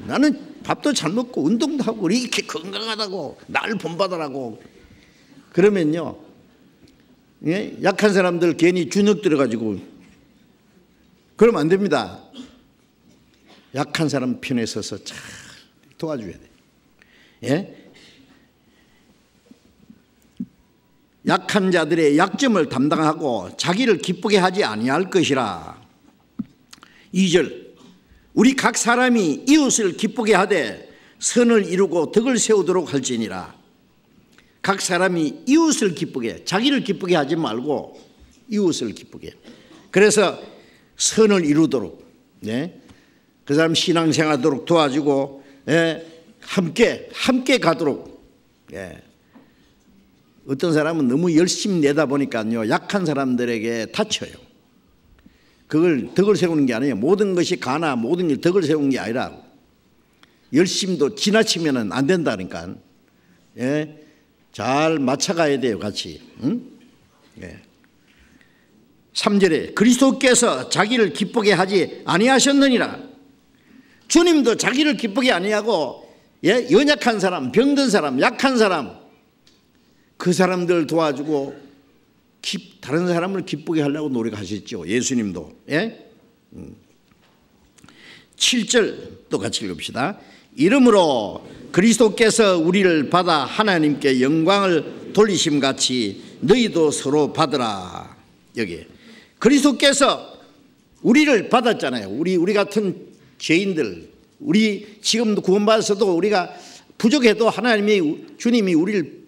나는 밥도 잘 먹고 운동도 하고 이렇게 건강하다고 날 본받으라고. 그러면요, 약한 사람들 괜히 주눅 들어가지고 그러면 안 됩니다. 약한 사람 편에 서서 잘 도와줘야 돼. 약한 자들의 약점을 담당하고 자기를 기쁘게 하지 아니할 것이라. 2절. 우리 각 사람이 이웃을 기쁘게 하되 선을 이루고 덕을 세우도록 할지니라. 각 사람이 이웃을 기쁘게, 자기를 기쁘게 하지 말고 이웃을 기쁘게. 그래서 선을 이루도록, 그 사람 신앙생활하도록 도와주고, 함께 가도록. 어떤 사람은 너무 열심히 내다 보니까요, 약한 사람들에게 다쳐요. 그걸 덕을 세우는 게 아니에요. 모든 것이 가나 모든 게 덕을 세우는 게 아니라 열심도 지나치면 안 된다니까. 잘 맞춰가야 돼요, 같이. 3절에 그리스도께서 자기를 기쁘게 하지 아니하셨느니라. 주님도 자기를 기쁘게 아니하고 연약한 사람, 병든 사람, 약한 사람, 그 사람들 도와주고 다른 사람을 기쁘게 하려고 노력하셨죠. 예수님도. 7절 또 같이 읽읍시다. 이러므로 그리스도께서 우리를 받아 하나님께 영광을 돌리심같이 너희도 서로 받으라. 여기 그리스도께서 우리를 받았잖아요. 우리 같은 죄인들, 우리 지금도 구원받아서도 우리가 부족해도 주님이 우리를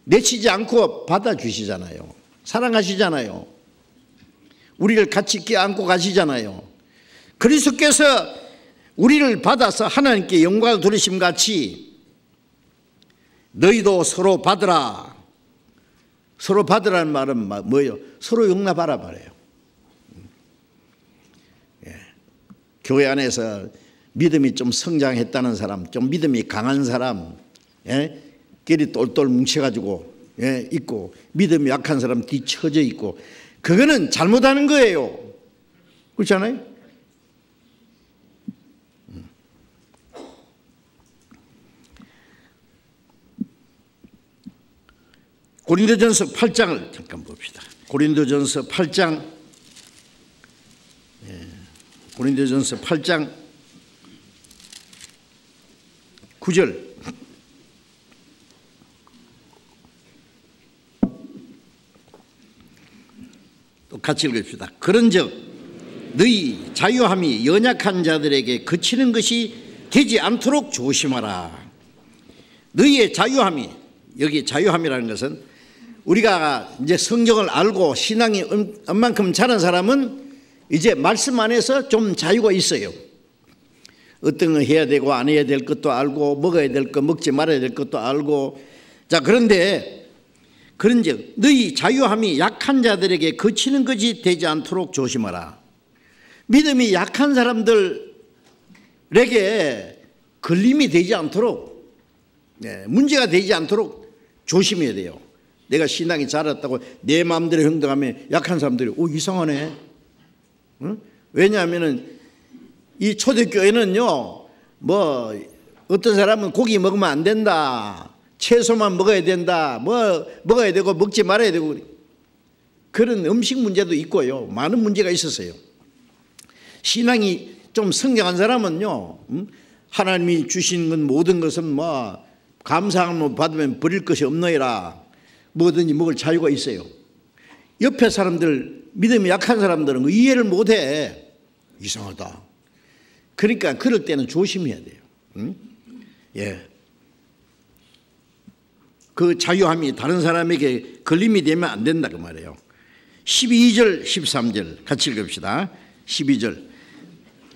내치지 않고 받아주시잖아요. 사랑하시잖아요. 우리를 같이 껴안고 가시잖아요. 그리스도께서 우리를 받아서 하나님께 영광을 돌리심같이 너희도 서로 받으라. 서로 받으라는 말은 뭐예요? 서로 용납하라 말이에요. 교회 안에서 믿음이 좀 성장했다는 사람, 좀 믿음이 강한 사람, 끼리 똘똘 뭉쳐가지고 있고, 믿음이 약한 사람 뒤처져 있고, 그거는 잘못하는 거예요. 그렇지 않아요? 고린도전서 8장을 잠깐 봅시다. 고린도전서 8장, 고린도전서 8장 9절. 또 같이 읽읍시다. 그런즉 너희 자유함이 연약한 자들에게 그치는 것이 되지 않도록 조심하라. 너희의 자유함이, 여기 자유함이라는 것은 우리가 이제 성경을 알고 신앙이 얼만큼 자란 사람은 이제 말씀 안에서 좀 자유가 있어요. 어떤 거 해야 되고 안 해야 될 것도 알고, 먹어야 될 것, 먹지 말아야 될 것도 알고. 자, 그런데 그런즉 너희 자유함이 약한 자들에게 그치는 것이 되지 않도록 조심하라. 믿음이 약한 사람들에게 걸림이 되지 않도록, 문제가 되지 않도록 조심해야 돼요. 내가 신앙이 자랐다고 내 마음대로 행동하면 약한 사람들이 이상하네. 응? 왜냐하면은 이 초대교회는요, 뭐 어떤 사람은 고기 먹으면 안 된다, 채소만 먹어야 된다, 뭐 먹어야 되고 먹지 말아야 되고, 그런 음식 문제도 있고요, 많은 문제가 있었어요. 신앙이 좀 성장한 사람은요, 하나님이 주신 건 모든 것은 뭐 감사함을 받으면 버릴 것이 없노이라, 뭐든지 먹을 자유가 있어요. 옆에 사람들, 믿음이 약한 사람들은 이해를 못해. 이상하다. 그러니까 그럴 때는 조심해야 돼요. 응? 그 자유함이 다른 사람에게 걸림이 되면 안 된다 그 말이에요. 12절 13절 같이 읽읍시다. 12절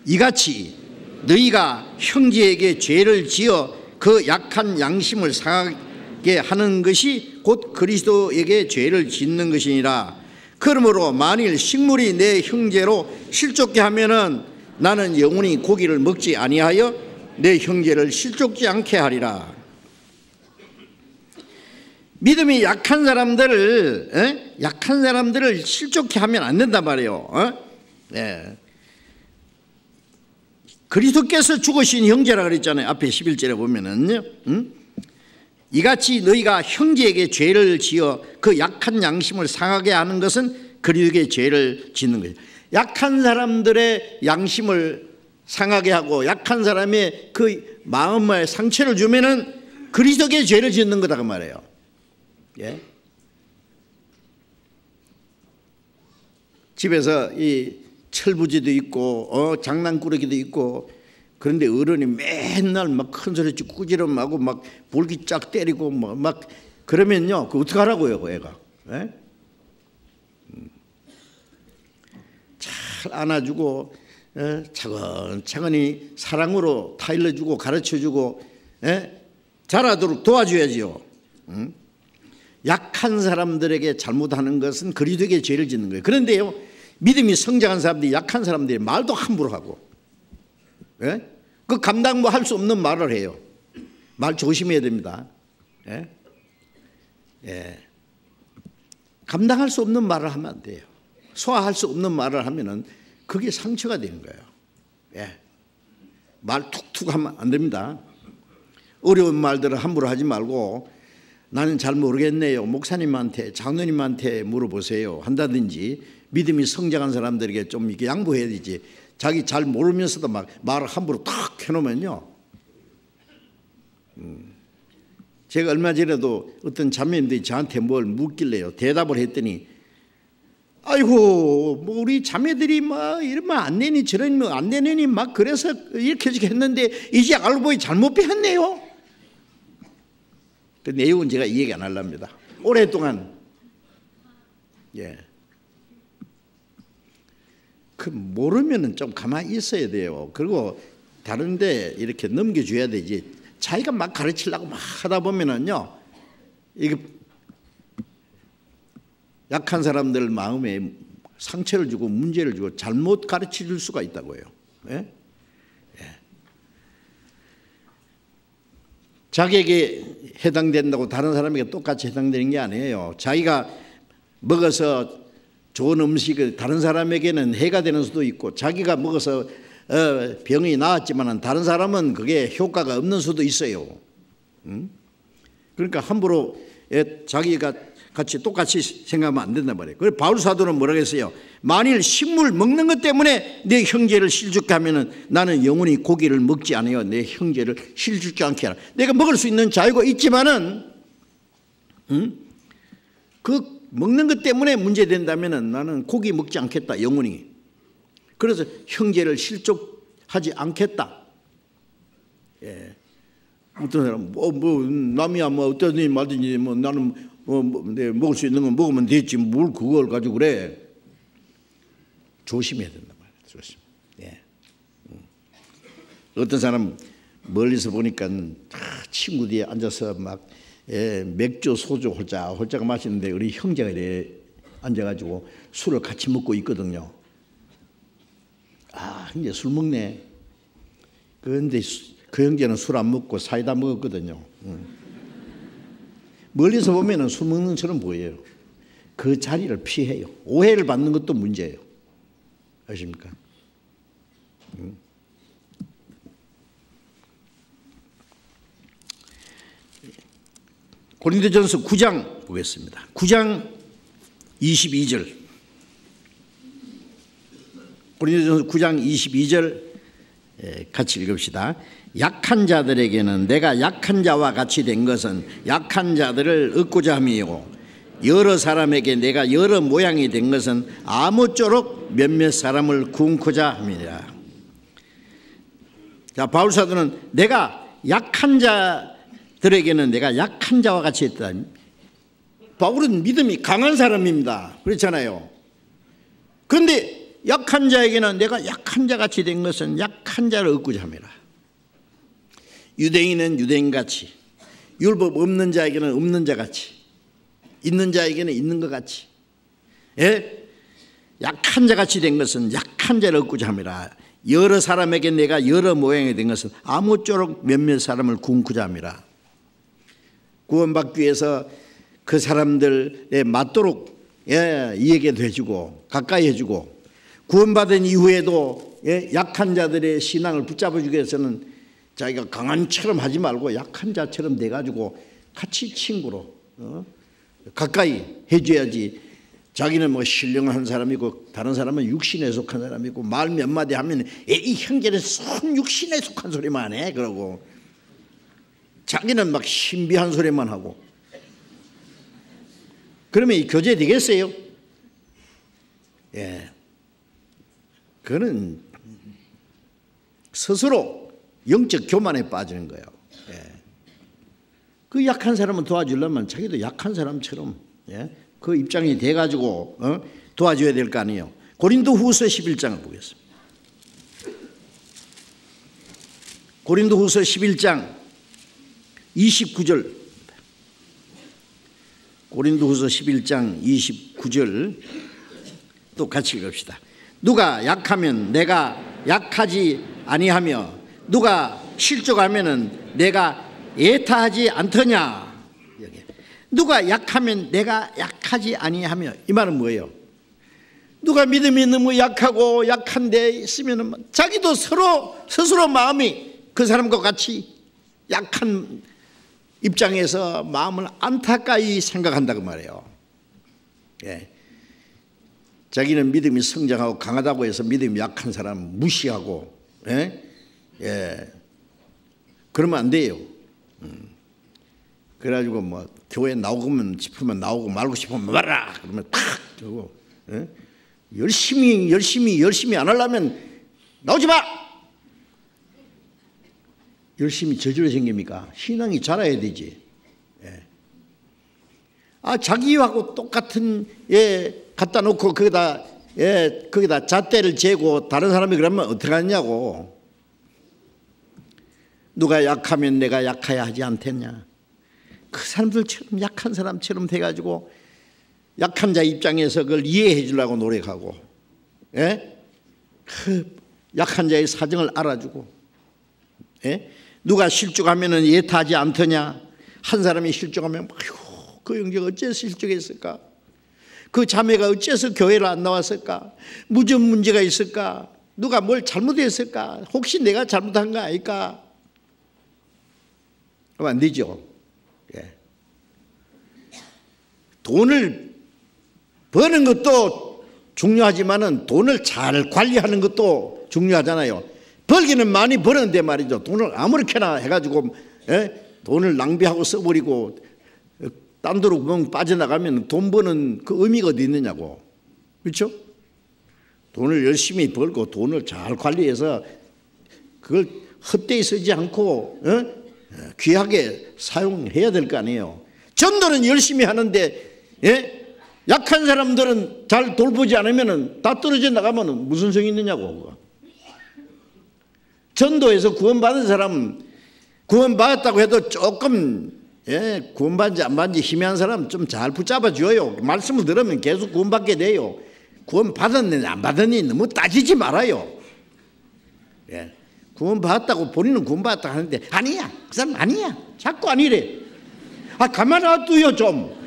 이같이 너희가 형제에게 죄를 지어 그 약한 양심을 상하게 하는 것이 곧 그리스도에게 죄를 짓는 것이니라. 그러므로 만일 식물이 내 형제로 실족게 하면은 나는 영원히 고기를 먹지 아니하여 내 형제를 실족지 않게 하리라. 믿음이 약한 사람들을 실족케 하면 안 된단 말이에요. 그리스도께서 죽으신 형제라 그랬잖아요. 앞에 11절에 보면은요. 이같이 너희가 형제에게 죄를 지어 그 약한 양심을 상하게 하는 것은 그리스도에게 죄를 짓는 거예요. 약한 사람들의 양심을 상하게 하고 약한 사람의 그 마음에 상처를 주면은 그리스도에게 죄를 짓는 거다 그 말이에요. 집에서 이 철부지도 있고 장난꾸러기도 있고 그런데 어른이 맨날 막 큰 소리 꾸지람하고 막 볼기 쫙 때리고 막 그러면요, 그 어떻게 하라고요, 그 애가? 예? 잘 안아주고 차근차근히 사랑으로 타일러주고 가르쳐주고 잘하도록 도와줘야지요. 약한 사람들에게 잘못하는 것은 그리되게 죄를 짓는 거예요. 그런데요, 믿음이 성장한 사람들이 약한 사람들이 말도 함부로 하고 그 감당 할 수 없는 말을 해요. 말 조심해야 됩니다. 감당할 수 없는 말을 하면 안 돼요. 소화할 수 없는 말을 하면은 그게 상처가 되는 거예요. 말 툭툭 하면 안 됩니다. 어려운 말들을 함부로 하지 말고 나는 잘 모르겠네요, 목사님한테 장로님한테 물어보세요 한다든지, 믿음이 성장한 사람들에게 좀 이렇게 양보해야 되지. 자기 잘 모르면서도 막 말을 함부로 탁 해놓으면요. 제가 얼마 전에도 어떤 자매님들이 저한테 뭘 묻길래요. 대답을 했더니 아이고 뭐 우리 자매들이 막 이러면 안 되니 저러면 안 되니 막 그래서 이렇게 했는데 이제 알고 보니 잘못 배웠네요. 그 내용은 제가 이 얘기 안 하렵니다. 오랫동안 그 모르면은 좀 가만히 있어야 돼요. 그리고 다른데 이렇게 넘겨줘야 되지. 자기가 막 가르치려고 막 하다 보면은요, 이게 약한 사람들 마음에 상처를 주고 문제를 주고 잘못 가르쳐 줄 수가 있다고요. 자기에게 해당된다고 다른 사람에게 똑같이 해당되는 게 아니에요. 자기가 먹어서 좋은 음식을 다른 사람에게는 해가 되는 수도 있고, 자기가 먹어서 병이 나았지만 다른 사람은 그게 효과가 없는 수도 있어요. 그러니까 함부로 자기가 같이 똑같이 생각하면 안 된단 말이에요. 그래서 바울 사도는 뭐라고 했어요? 만일 식물 먹는 것 때문에 내 형제를 실족케 하면은 나는 영원히 고기를 먹지 않아요. 내 형제를 실족케 않게 하라. 내가 먹을 수 있는 자유가 있지만은 그 먹는 것 때문에 문제된다면은 나는 고기 먹지 않겠다, 영원히. 그래서 형제를 실족하지 않겠다. 어떤 사람 남이야 뭐 어떠니 말든지 뭐 나는 내 먹을 수 있는 건 먹으면 됐지 뭘 그걸 가지고 그래. 조심해야 된단 말이에요. 조심. 어떤 사람 멀리서 보니까 친구 뒤에 앉아서 막 맥주 소주 홀짝 마시는데 우리 형제가 이래 앉아가지고 술을 같이 먹고 있거든요. 아, 형제 술 먹네. 그런데 그 형제는 술 안 먹고 사이다 먹었거든요. 멀리서 보면은 술 먹는 것처럼 보여요. 그 자리를 피해요. 오해를 받는 것도 문제예요. 아십니까? 고린도전서 9장 보겠습니다. 9장 22절. 고린도전서 9장 22절 같이 읽읍시다. 약한 자들에게는 내가 약한 자와 같이 된 것은 약한 자들을 얻고자 함이요, 여러 사람에게 내가 여러 모양이 된 것은 아무쪼록 몇몇 사람을 구원코자 함이라. 자, 바울 사도는 내가 약한 자들에게는 내가 약한 자와 같이 했다. 바울은 믿음이 강한 사람입니다. 그렇잖아요. 그런데 약한 자에게는 내가 약한 자 같이 된 것은 약한 자를 얻고자 함이라. 유대인은 유대인같이, 율법 없는 자에게는 없는 자같이, 있는 자에게는 있는 것 같이, 약한 자같이 된 것은 약한 자를 얻고자 함이라. 여러 사람에게 내가 여러 모양이 된 것은 아무쪼록 몇몇 사람을 구원코자 함이라. 구원받기 위해서 그 사람들에 맞도록 이해도 해주고 가까이 해주고, 구원받은 이후에도 약한 자들의 신앙을 붙잡아주기 위해서는 자기가 강한 처럼 하지 말고 약한 자처럼 돼가지고 같이 친구로 가까이 해줘야지. 자기는 뭐 신령한 사람이고 다른 사람은 육신에 속한 사람이고 말 몇 마디 하면 이 형제는 손 육신에 속한 소리만 해 그러고, 자기는 막 신비한 소리만 하고, 그러면 이 교제 되겠어요? 그거는 스스로 영적 교만에 빠지는 거예요. 예. 그 약한 사람을 도와주려면 자기도 약한 사람처럼 그 입장이 돼가지고 도와줘야 될 거 아니에요. 고린도후서 11장을 보겠습니다. 고린도후서 11장 29절. 고린도후서 11장 29절 또 같이 읽읍시다. 누가 약하면 내가 약하지 아니하며 누가 실족하면 내가 애타하지 않더냐. 여기. 누가 약하면 내가 약하지 아니하며, 이 말은 뭐예요? 누가 믿음이 너무 약하고 약한 데 있으면 자기도 스스로 마음이 그 사람과 같이 약한 입장에서 마음을 안타까이 생각한다고 말해요. 예. 자기는 믿음이 성장하고 강하다고 해서 믿음이 약한 사람 무시하고, 그러면 안 돼요. 그래가지고 뭐 교회 나오면 싶으면 나오고 말고 싶으면 말아 그러면 탁 저거 열심히 안 하려면 나오지 마. 열심히 저주로 생깁니까? 신앙이 자라야 되지. 자기하고 똑같은 갖다 놓고 거기다 잣대를 재고 다른 사람이 그러면 어떻게 하냐고. 누가 약하면 내가 약해야 하지 않겠냐. 그 사람들처럼 약한 사람처럼 돼가지고 약한 자 입장에서 그걸 이해해 주려고 노력하고, 그 약한 자의 사정을 알아주고, 누가 실족하면 예타하지 않더냐. 한 사람이 실족하면 아이고 그 형제가 어째서 실족했을까? 그 자매가 어째서 교회를 안 나왔을까? 무슨 문제가 있을까? 누가 뭘 잘못했을까? 혹시 내가 잘못한 거 아닐까? 그러면 안 되죠. 돈을 버는 것도 중요하지만은 돈을 잘 관리하는 것도 중요하잖아요. 벌기는 많이 버는데 말이죠. 돈을 아무렇게나 해가지고 돈을 낭비하고 써버리고 딴 데로 구멍 빠져나가면 돈 버는 그 의미가 어디 있느냐고. 그렇죠? 돈을 열심히 벌고 돈을 잘 관리해서 그걸 헛되이 쓰지 않고 귀하게 사용해야 될 거 아니에요. 전도는 열심히 하는데 약한 사람들은 잘 돌보지 않으면 다 떨어져 나가면 무슨 성이 있느냐고. 전도에서 구원받은 사람, 구원받았다고 해도 조금 구원받은지 안 받은지 희미한 사람 좀 잘 붙잡아 줘요. 말씀을 들으면 계속 구원받게 돼요. 구원받았느냐 안 받았느냐 너무 따지지 말아요. 구원받았다고 본인은 구원받았다고 하는데 아니야, 그 사람 아니야, 자꾸 아니래. 가만 놔둬요 좀.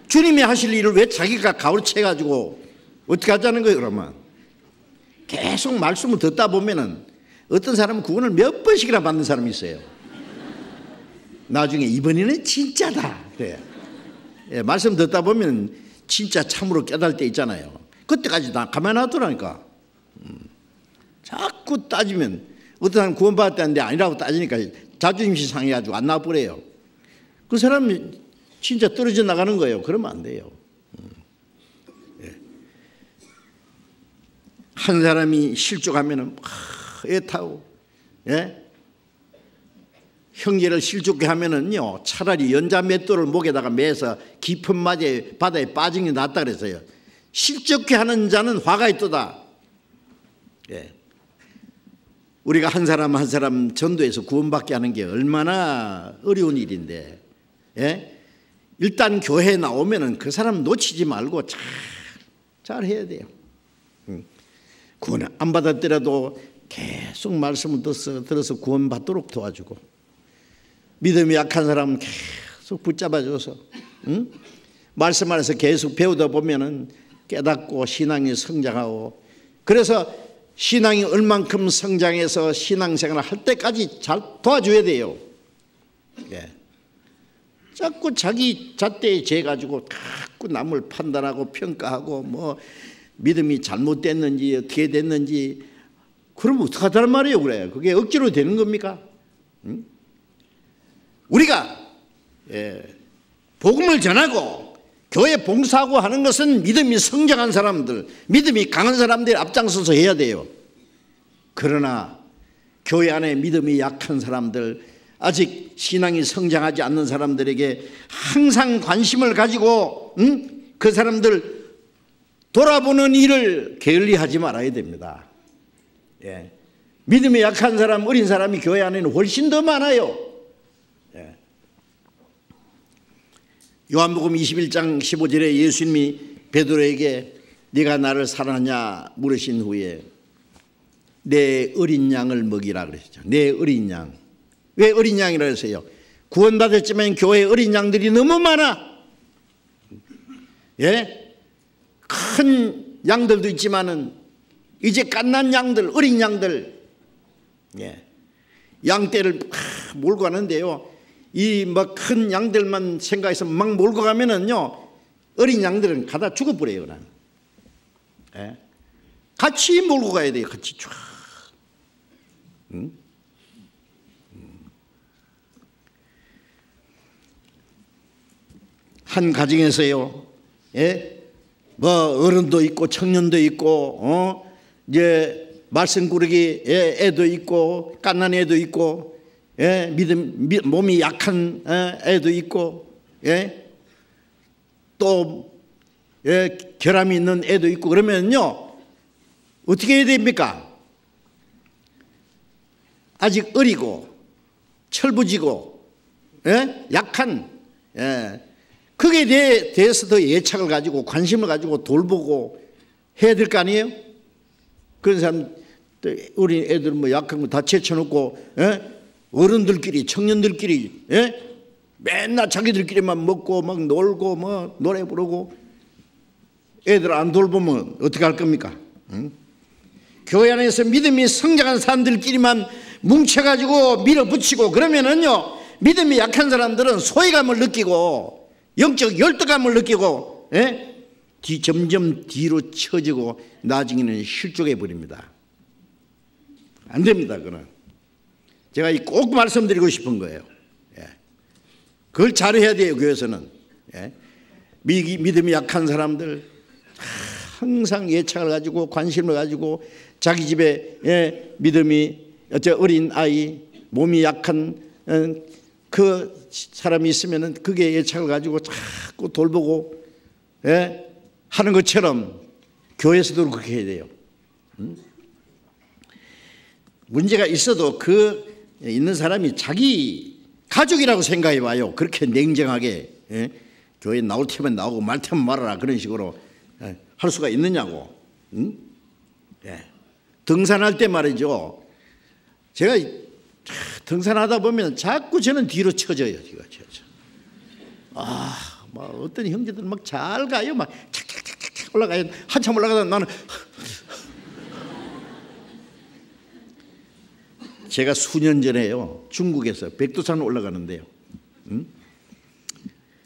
주님이 하실 일을 왜 자기가 가로채가지고 어떻게 하자는 거예요? 그러면 계속 말씀을 듣다 보면은 어떤 사람은 구원을 몇 번씩이나 받는 사람이 있어요. 나중에 이번에는 진짜다 그래. 말씀 듣다 보면 진짜 참으로 깨달을 때 있잖아요. 그때까지 다 가만 놔두라니까. 자꾸 따지면 어떤 사람 구원받았다는데 아니라고 따지니까 자존심 상해가지고 안 나와버려요. 그 사람이 진짜 떨어져 나가는 거예요. 그러면 안 돼요. 한 사람이 실족하면은 애타고, 형제를 실족해 하면은요 차라리 연자 맷돌을 목에다가 매서 깊은 바다에 빠진 게 낫다 그랬어요. 실족해 하는 자는 화가 있도다. 우리가 한 사람 한 사람 전도해서 구원받게 하는 게 얼마나 어려운 일인데, 일단 교회에 나오면은 그 사람 놓치지 말고 잘 해야 돼요. 구원 안 받았더라도 계속 말씀을 들어서 구원받도록 도와주고, 믿음이 약한 사람은 계속 붙잡아줘서 말씀 안에서 계속 배우다 보면은 깨닫고 신앙이 성장하고, 그래서 신앙이 얼만큼 성장해서 신앙생활을 할 때까지 잘 도와줘야 돼요. 자꾸 자기 잣대에 재가지고 자꾸 남을 판단하고 평가하고 뭐 믿음이 잘못됐는지 어떻게 됐는지 그러면 어떡하다는 말이에요. 그래, 그게 억지로 되는 겁니까? 우리가 복음을 전하고 교회 봉사하고 하는 것은 믿음이 성장한 사람들, 믿음이 강한 사람들이 앞장서서 해야 돼요. 그러나 교회 안에 믿음이 약한 사람들, 아직 신앙이 성장하지 않는 사람들에게 항상 관심을 가지고 그 사람들 돌아보는 일을 게을리하지 말아야 됩니다. 예. 믿음이 약한 사람, 어린 사람이 교회 안에는 훨씬 더 많아요. 예. 요한복음 21장 15절에 예수님이 베드로에게 네가 나를 사랑하냐 물으신 후에 내 어린 양을 먹이라 그랬죠. 내 어린 양. 왜 어린 양이라 했어요? 구원받았지만 교회에 어린 양들이 너무 많아. 예? 큰 양들도 있지만은 이제 갓난 양들, 어린 양들, 예. 양떼를 몰고 가는데요. 이 막 큰 양들만 생각해서 막 몰고 가면은요, 어린 양들은 가다 죽어버려요, 그냥. 예? 같이 몰고 가야 돼요, 같이 쫙. 한 가정에서요, 예? 뭐 어른도 있고 청년도 있고, 이제 말씀 꾸러기 애도 있고 갓난 애도 있고, 예? 몸이 약한 애도 있고, 예? 또 예? 결함이 있는 애도 있고 그러면요 어떻게 해야 됩니까? 아직 어리고 철부지고, 예? 약한, 예. 그게 대해서 더 예착을 가지고 관심을 가지고 돌보고 해야 될 거 아니에요? 그런 사람, 우리 애들 뭐 약한 거 다 제쳐놓고, 예? 어른들끼리, 청년들끼리, 예? 맨날 자기들끼리만 먹고 막 놀고 뭐 노래 부르고 애들 안 돌보면 어떻게 할 겁니까? 응? 교회 안에서 믿음이 성장한 사람들끼리만 뭉쳐가지고 밀어붙이고 그러면은요, 믿음이 약한 사람들은 소외감을 느끼고 영적 열등감을 느끼고, 예? 점점 뒤로 처지고 나중에는 실족해 버립니다. 안 됩니다. 그건 제가 꼭 말씀드리고 싶은 거예요. 예. 그걸 잘해야 돼요. 교회에서는. 예. 믿음이 약한 사람들 항상 예착을 가지고 관심을 가지고 자기 집에, 예, 믿음이 어린 아이, 몸이 약한 그 사람이 있으면은 그게 예착을 가지고 자꾸 돌보고, 예? 하는 것처럼 교회에서도 그렇게 해야 돼요. 문제가 있어도 그 있는 사람이 자기 가족이라고 생각해 봐요. 그렇게 냉정하게, 예? 교회 나올 테면 나오고 말 테면 말아라 그런 식으로, 예? 할 수가 있느냐고. 예. 등산할 때 말이죠. 제가 등산하다 보면 자꾸 저는 뒤로 쳐져요. 막 어떤 형제들 막 잘 가요. 막 착착착착 올라가요. 한참 올라가다 나는 제가 수년 전에요, 중국에서 백두산 올라가는데요.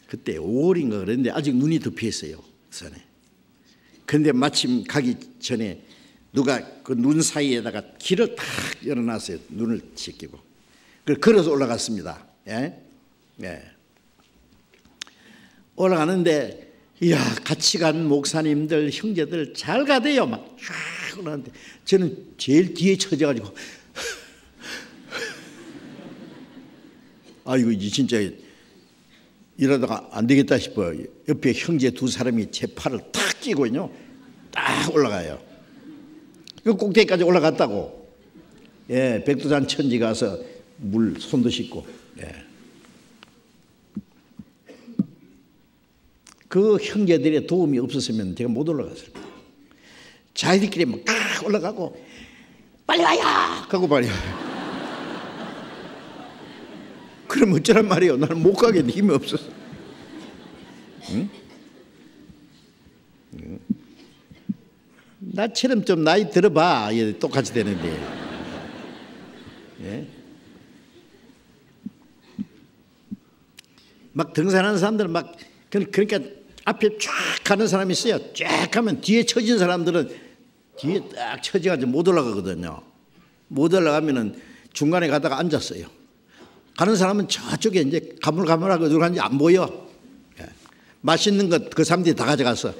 그때 5월인가 그랬는데 아직 눈이 덮여 있어요, 산에. 그런데 마침 가기 전에 누가 그 눈 사이에다가 길을 탁 열어놨어요. 눈을 지키고. 그래서 걸어서 올라갔습니다. 예? 예. 올라가는데, 이야, 같이 간 목사님들, 형제들 잘 가대요. 막 쫙 올라가는데 저는 제일 뒤에 처져가지고 아이고, 이제 진짜 이러다가 안 되겠다 싶어요. 옆에 형제 두 사람이 제 팔을 탁 끼고요, 딱 올라가요. 그 꼭대기까지 올라갔다고. 예, 백두산 천지 가서 물 손도 씻고. 예. 그 형제들의 도움이 없었으면 제가 못 올라갔을 거예요. 자기들끼리 막 올라가고 빨리 와요 하고 말이야. 그럼 어쩌란 말이에요. 나는 못 가게 힘이 없었어. 응? 나처럼 좀 나이 들어봐. 똑같이 되는데. 예? 막 등산하는 사람들은 막, 그러니까 앞에 쫙 가는 사람이 있어요. 쫙 가면 뒤에 처진 사람들은 뒤에 딱 처져가지고 못 올라가거든요. 못 올라가면은 중간에 가다가 앉았어요. 가는 사람은 저쪽에 이제 가물가물하고 누가 가는지 안 보여. 예. 맛있는 것 그 사람들이 다 가져갔어.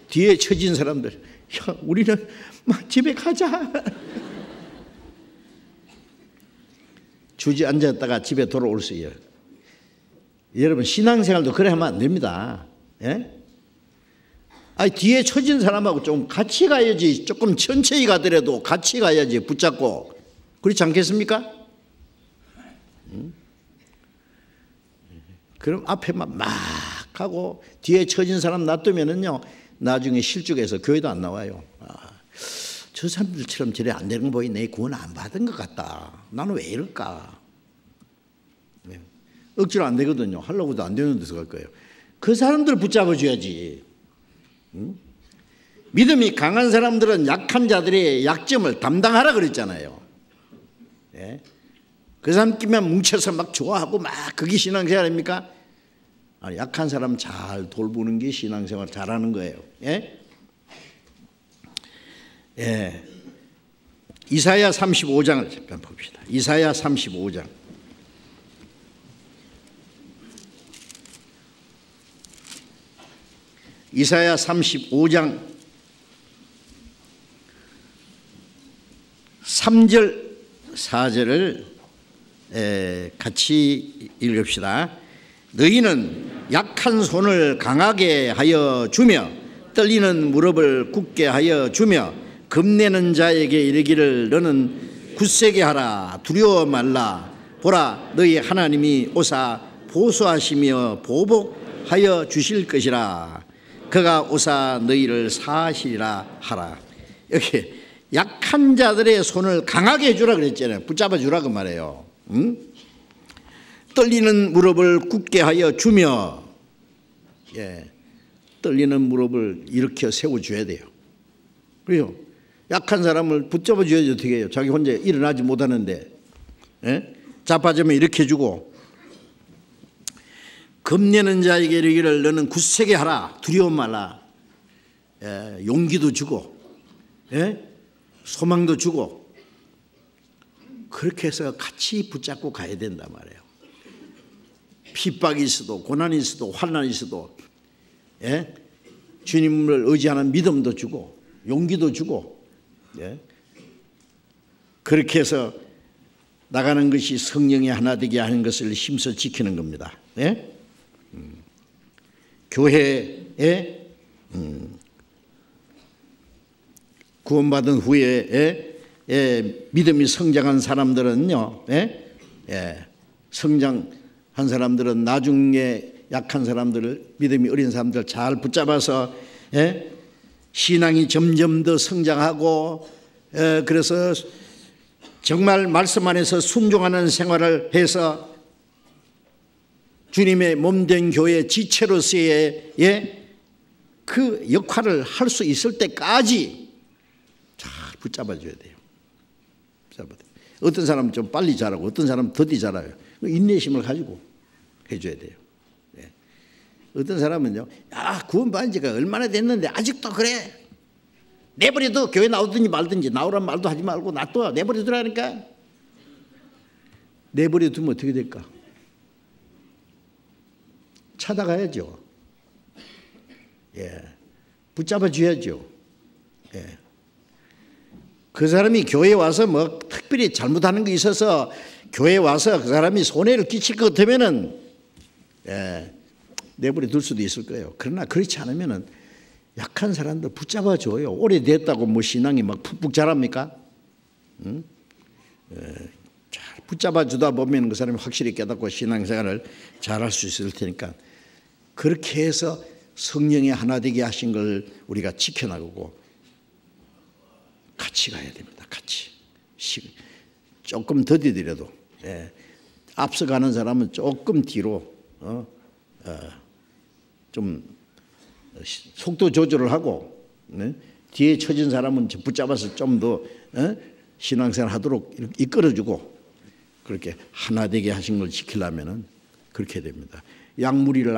뒤에 처진 사람들, 야, 우리는 막 집에 가자. 주저앉았다가 집에 돌아올 수 있어요. 여러분, 신앙생활도 그래 하면 안 됩니다. 예? 아니, 뒤에 처진 사람하고 좀 같이 가야지. 조금 천천히 가더라도 같이 가야지. 붙잡고. 그렇지 않겠습니까? 그럼 앞에만 막 하고 뒤에 처진 사람 놔두면은요, 나중에 실족해서 교회도 안 나와요. 저 사람들처럼 저래 안 되는 거 보니 내 구원 안 받은 것 같다. 나는 왜 이럴까? 네. 억지로 안 되거든요. 하려고 해도 안 되는 데서 갈 거예요. 그 사람들 붙잡아줘야지. 믿음이 강한 사람들은 약한 자들의 약점을 담당하라 그랬잖아요. 네. 그 사람끼리만 뭉쳐서 막 좋아하고 막 그게 신앙생활입니까? 약한 사람 잘 돌보는 게 신앙생활 잘하는 거예요. 예? 예. 이사야 35장을 잠깐 봅시다. 이사야 35장. 이사야 35장 3절 4절을 같이 읽읍시다. 너희는 약한 손을 강하게 하여 주며 떨리는 무릎을 굳게 하여 주며 겁내는 자에게 이르기를 너는 굳세게 하라. 두려워 말라. 보라, 너희 하나님이 오사 보수하시며 보복하여 주실 것이라. 그가 오사 너희를 사하시리라 하라. 이렇게 약한 자들의 손을 강하게 해주라 그랬잖아요. 붙잡아 주라고 말해요. 응? 떨리는 무릎을 굳게 하여 주며, 예, 떨리는 무릎을 일으켜 세워줘야 돼요. 그래요. 약한 사람을 붙잡아 줘야지 어떻게 해요. 자기 혼자 일어나지 못하는데, 예? 자빠지면 일으켜주고, 겁내는 자에게 이르기를 너는 굳세게 하라. 두려워 말라. 예, 용기도 주고, 예? 소망도 주고, 그렇게 해서 같이 붙잡고 가야 된단 말이에요. 핍박이 있어도 고난이 있어도 환난이 있어도, 예? 주님을 의지하는 믿음도 주고 용기도 주고, 예? 그렇게 해서 나가는 것이 성령이 하나 되게 하는 것을 힘써 지키는 겁니다. 예? 교회에 구원받은 후에 믿음이 성장한 사람들은요, 성장한 사람들은 나중에 약한 사람들을, 믿음이 어린 사람들 잘 붙잡아서 신앙이 점점 더 성장하고, 그래서 정말 말씀 안에서 순종하는 생활을 해서 주님의 몸된 교회 지체로서의 그 역할을 할 수 있을 때까지 잘 붙잡아줘야 돼요. 어떤 사람은 좀 빨리 자라고 어떤 사람은 더디 자라요. 인내심을 가지고 해줘야 돼요. 네. 어떤 사람은요, 야, 구원받은 지가 얼마나 됐는데 아직도 그래. 내버려둬. 교회 나오든지 말든지, 나오란 말도 하지 말고 놔둬. 내버려두라니까. 내버려두면 어떻게 될까? 찾아가야죠. 예. 붙잡아줘야죠. 예. 그 사람이 교회에 와서 뭐 특별히 잘못하는 게 있어서 교회에 와서 그 사람이 손해를 끼칠 것 같으면은, 예, 내버려 둘 수도 있을 거예요. 그러나 그렇지 않으면은 약한 사람들 붙잡아 줘요. 오래됐다고 뭐 신앙이 막 푹푹 자랍니까? 응? 잘 붙잡아 주다 보면 그 사람이 확실히 깨닫고 신앙생활을 잘할 수 있을 테니까, 그렇게 해서 성령이 하나 되게 하신 걸 우리가 지켜나가고 같이 가야 됩니다. 같이. 조금 더디더라도, 예. 앞서가는 사람은 조금 뒤로 좀 속도 조절을 하고, 네? 뒤에 처진 사람은 붙잡아서 좀 더 신앙생활 하도록 이끌어주고, 그렇게 하나 되게 하신 걸 지키려면은 그렇게 됩니다. 양무리를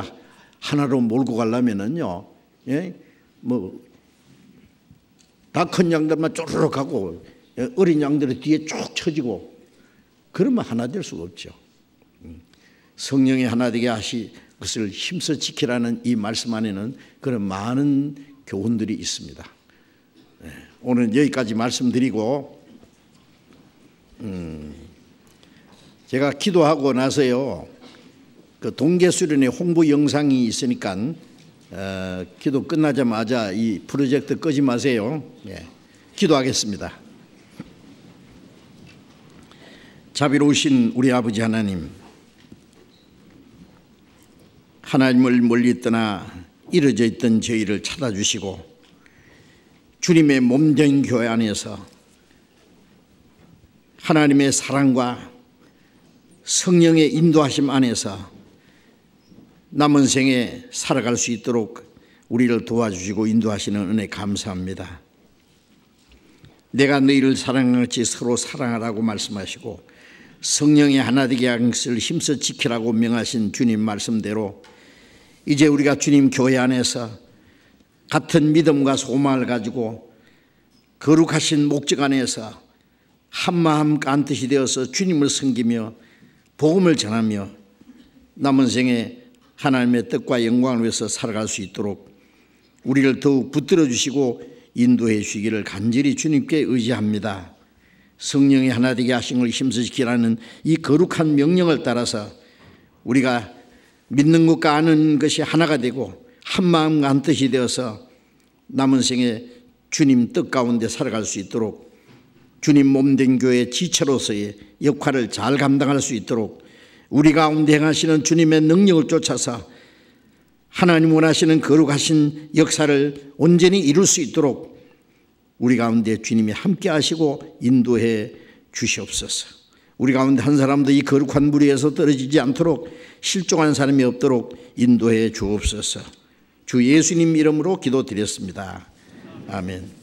하나로 몰고 가려면은요, 예? 뭐 다 큰 양들만 쪼르륵 하고 어린 양들이 뒤에 쭉 쳐지고 그러면 하나 될 수가 없죠. 성령이 하나 되게 하시 것을 힘써 지키라는 이 말씀 안에는 그런 많은 교훈들이 있습니다. 오늘 여기까지 말씀드리고 제가 기도하고 나서요 그 동계수련회 홍보 영상이 있으니까 기도 끝나자마자 이 프로젝트 끄지 마세요. 기도하겠습니다. 자비로우신 우리 아버지 하나님, 하나님을 멀리 떠나 이루어져 있던 저희를 찾아주시고 주님의 몸된 교회 안에서 하나님의 사랑과 성령의 인도하심 안에서 남은 생에 살아갈 수 있도록 우리를 도와주시고 인도하시는 은혜 감사합니다. 내가 너희를 사랑같이 서로 사랑하라고 말씀하시고 성령의 하나 되게 하는 것을 힘써 지키라고 명하신 주님 말씀대로 이제 우리가 주님 교회 안에서 같은 믿음과 소망을 가지고 거룩하신 목적 안에서 한마음 깐뜻이 되어서 주님을 섬기며 복음을 전하며 남은 생에 하나님의 뜻과 영광을 위해서 살아갈 수 있도록 우리를 더욱 붙들어 주시고 인도해 주시기를 간절히 주님께 의지합니다. 성령이 하나 되게 하신 걸 힘써 지키라는 이 거룩한 명령을 따라서 우리가 믿는 것과 아는 것이 하나가 되고 한마음 한뜻이 되어서 남은 생에 주님 뜻 가운데 살아갈 수 있도록 주님 몸된 교회의 지체로서의 역할을 잘 감당할 수 있도록 우리 가운데 행하시는 주님의 능력을 쫓아서 하나님 원하시는 거룩하신 역사를 온전히 이룰 수 있도록 우리 가운데 주님이 함께 하시고 인도해 주시옵소서. 우리 가운데 한 사람도 이 거룩한 무리에서 떨어지지 않도록 실종한 사람이 없도록 인도해 주옵소서. 주 예수님 이름으로 기도드렸습니다. 아멘.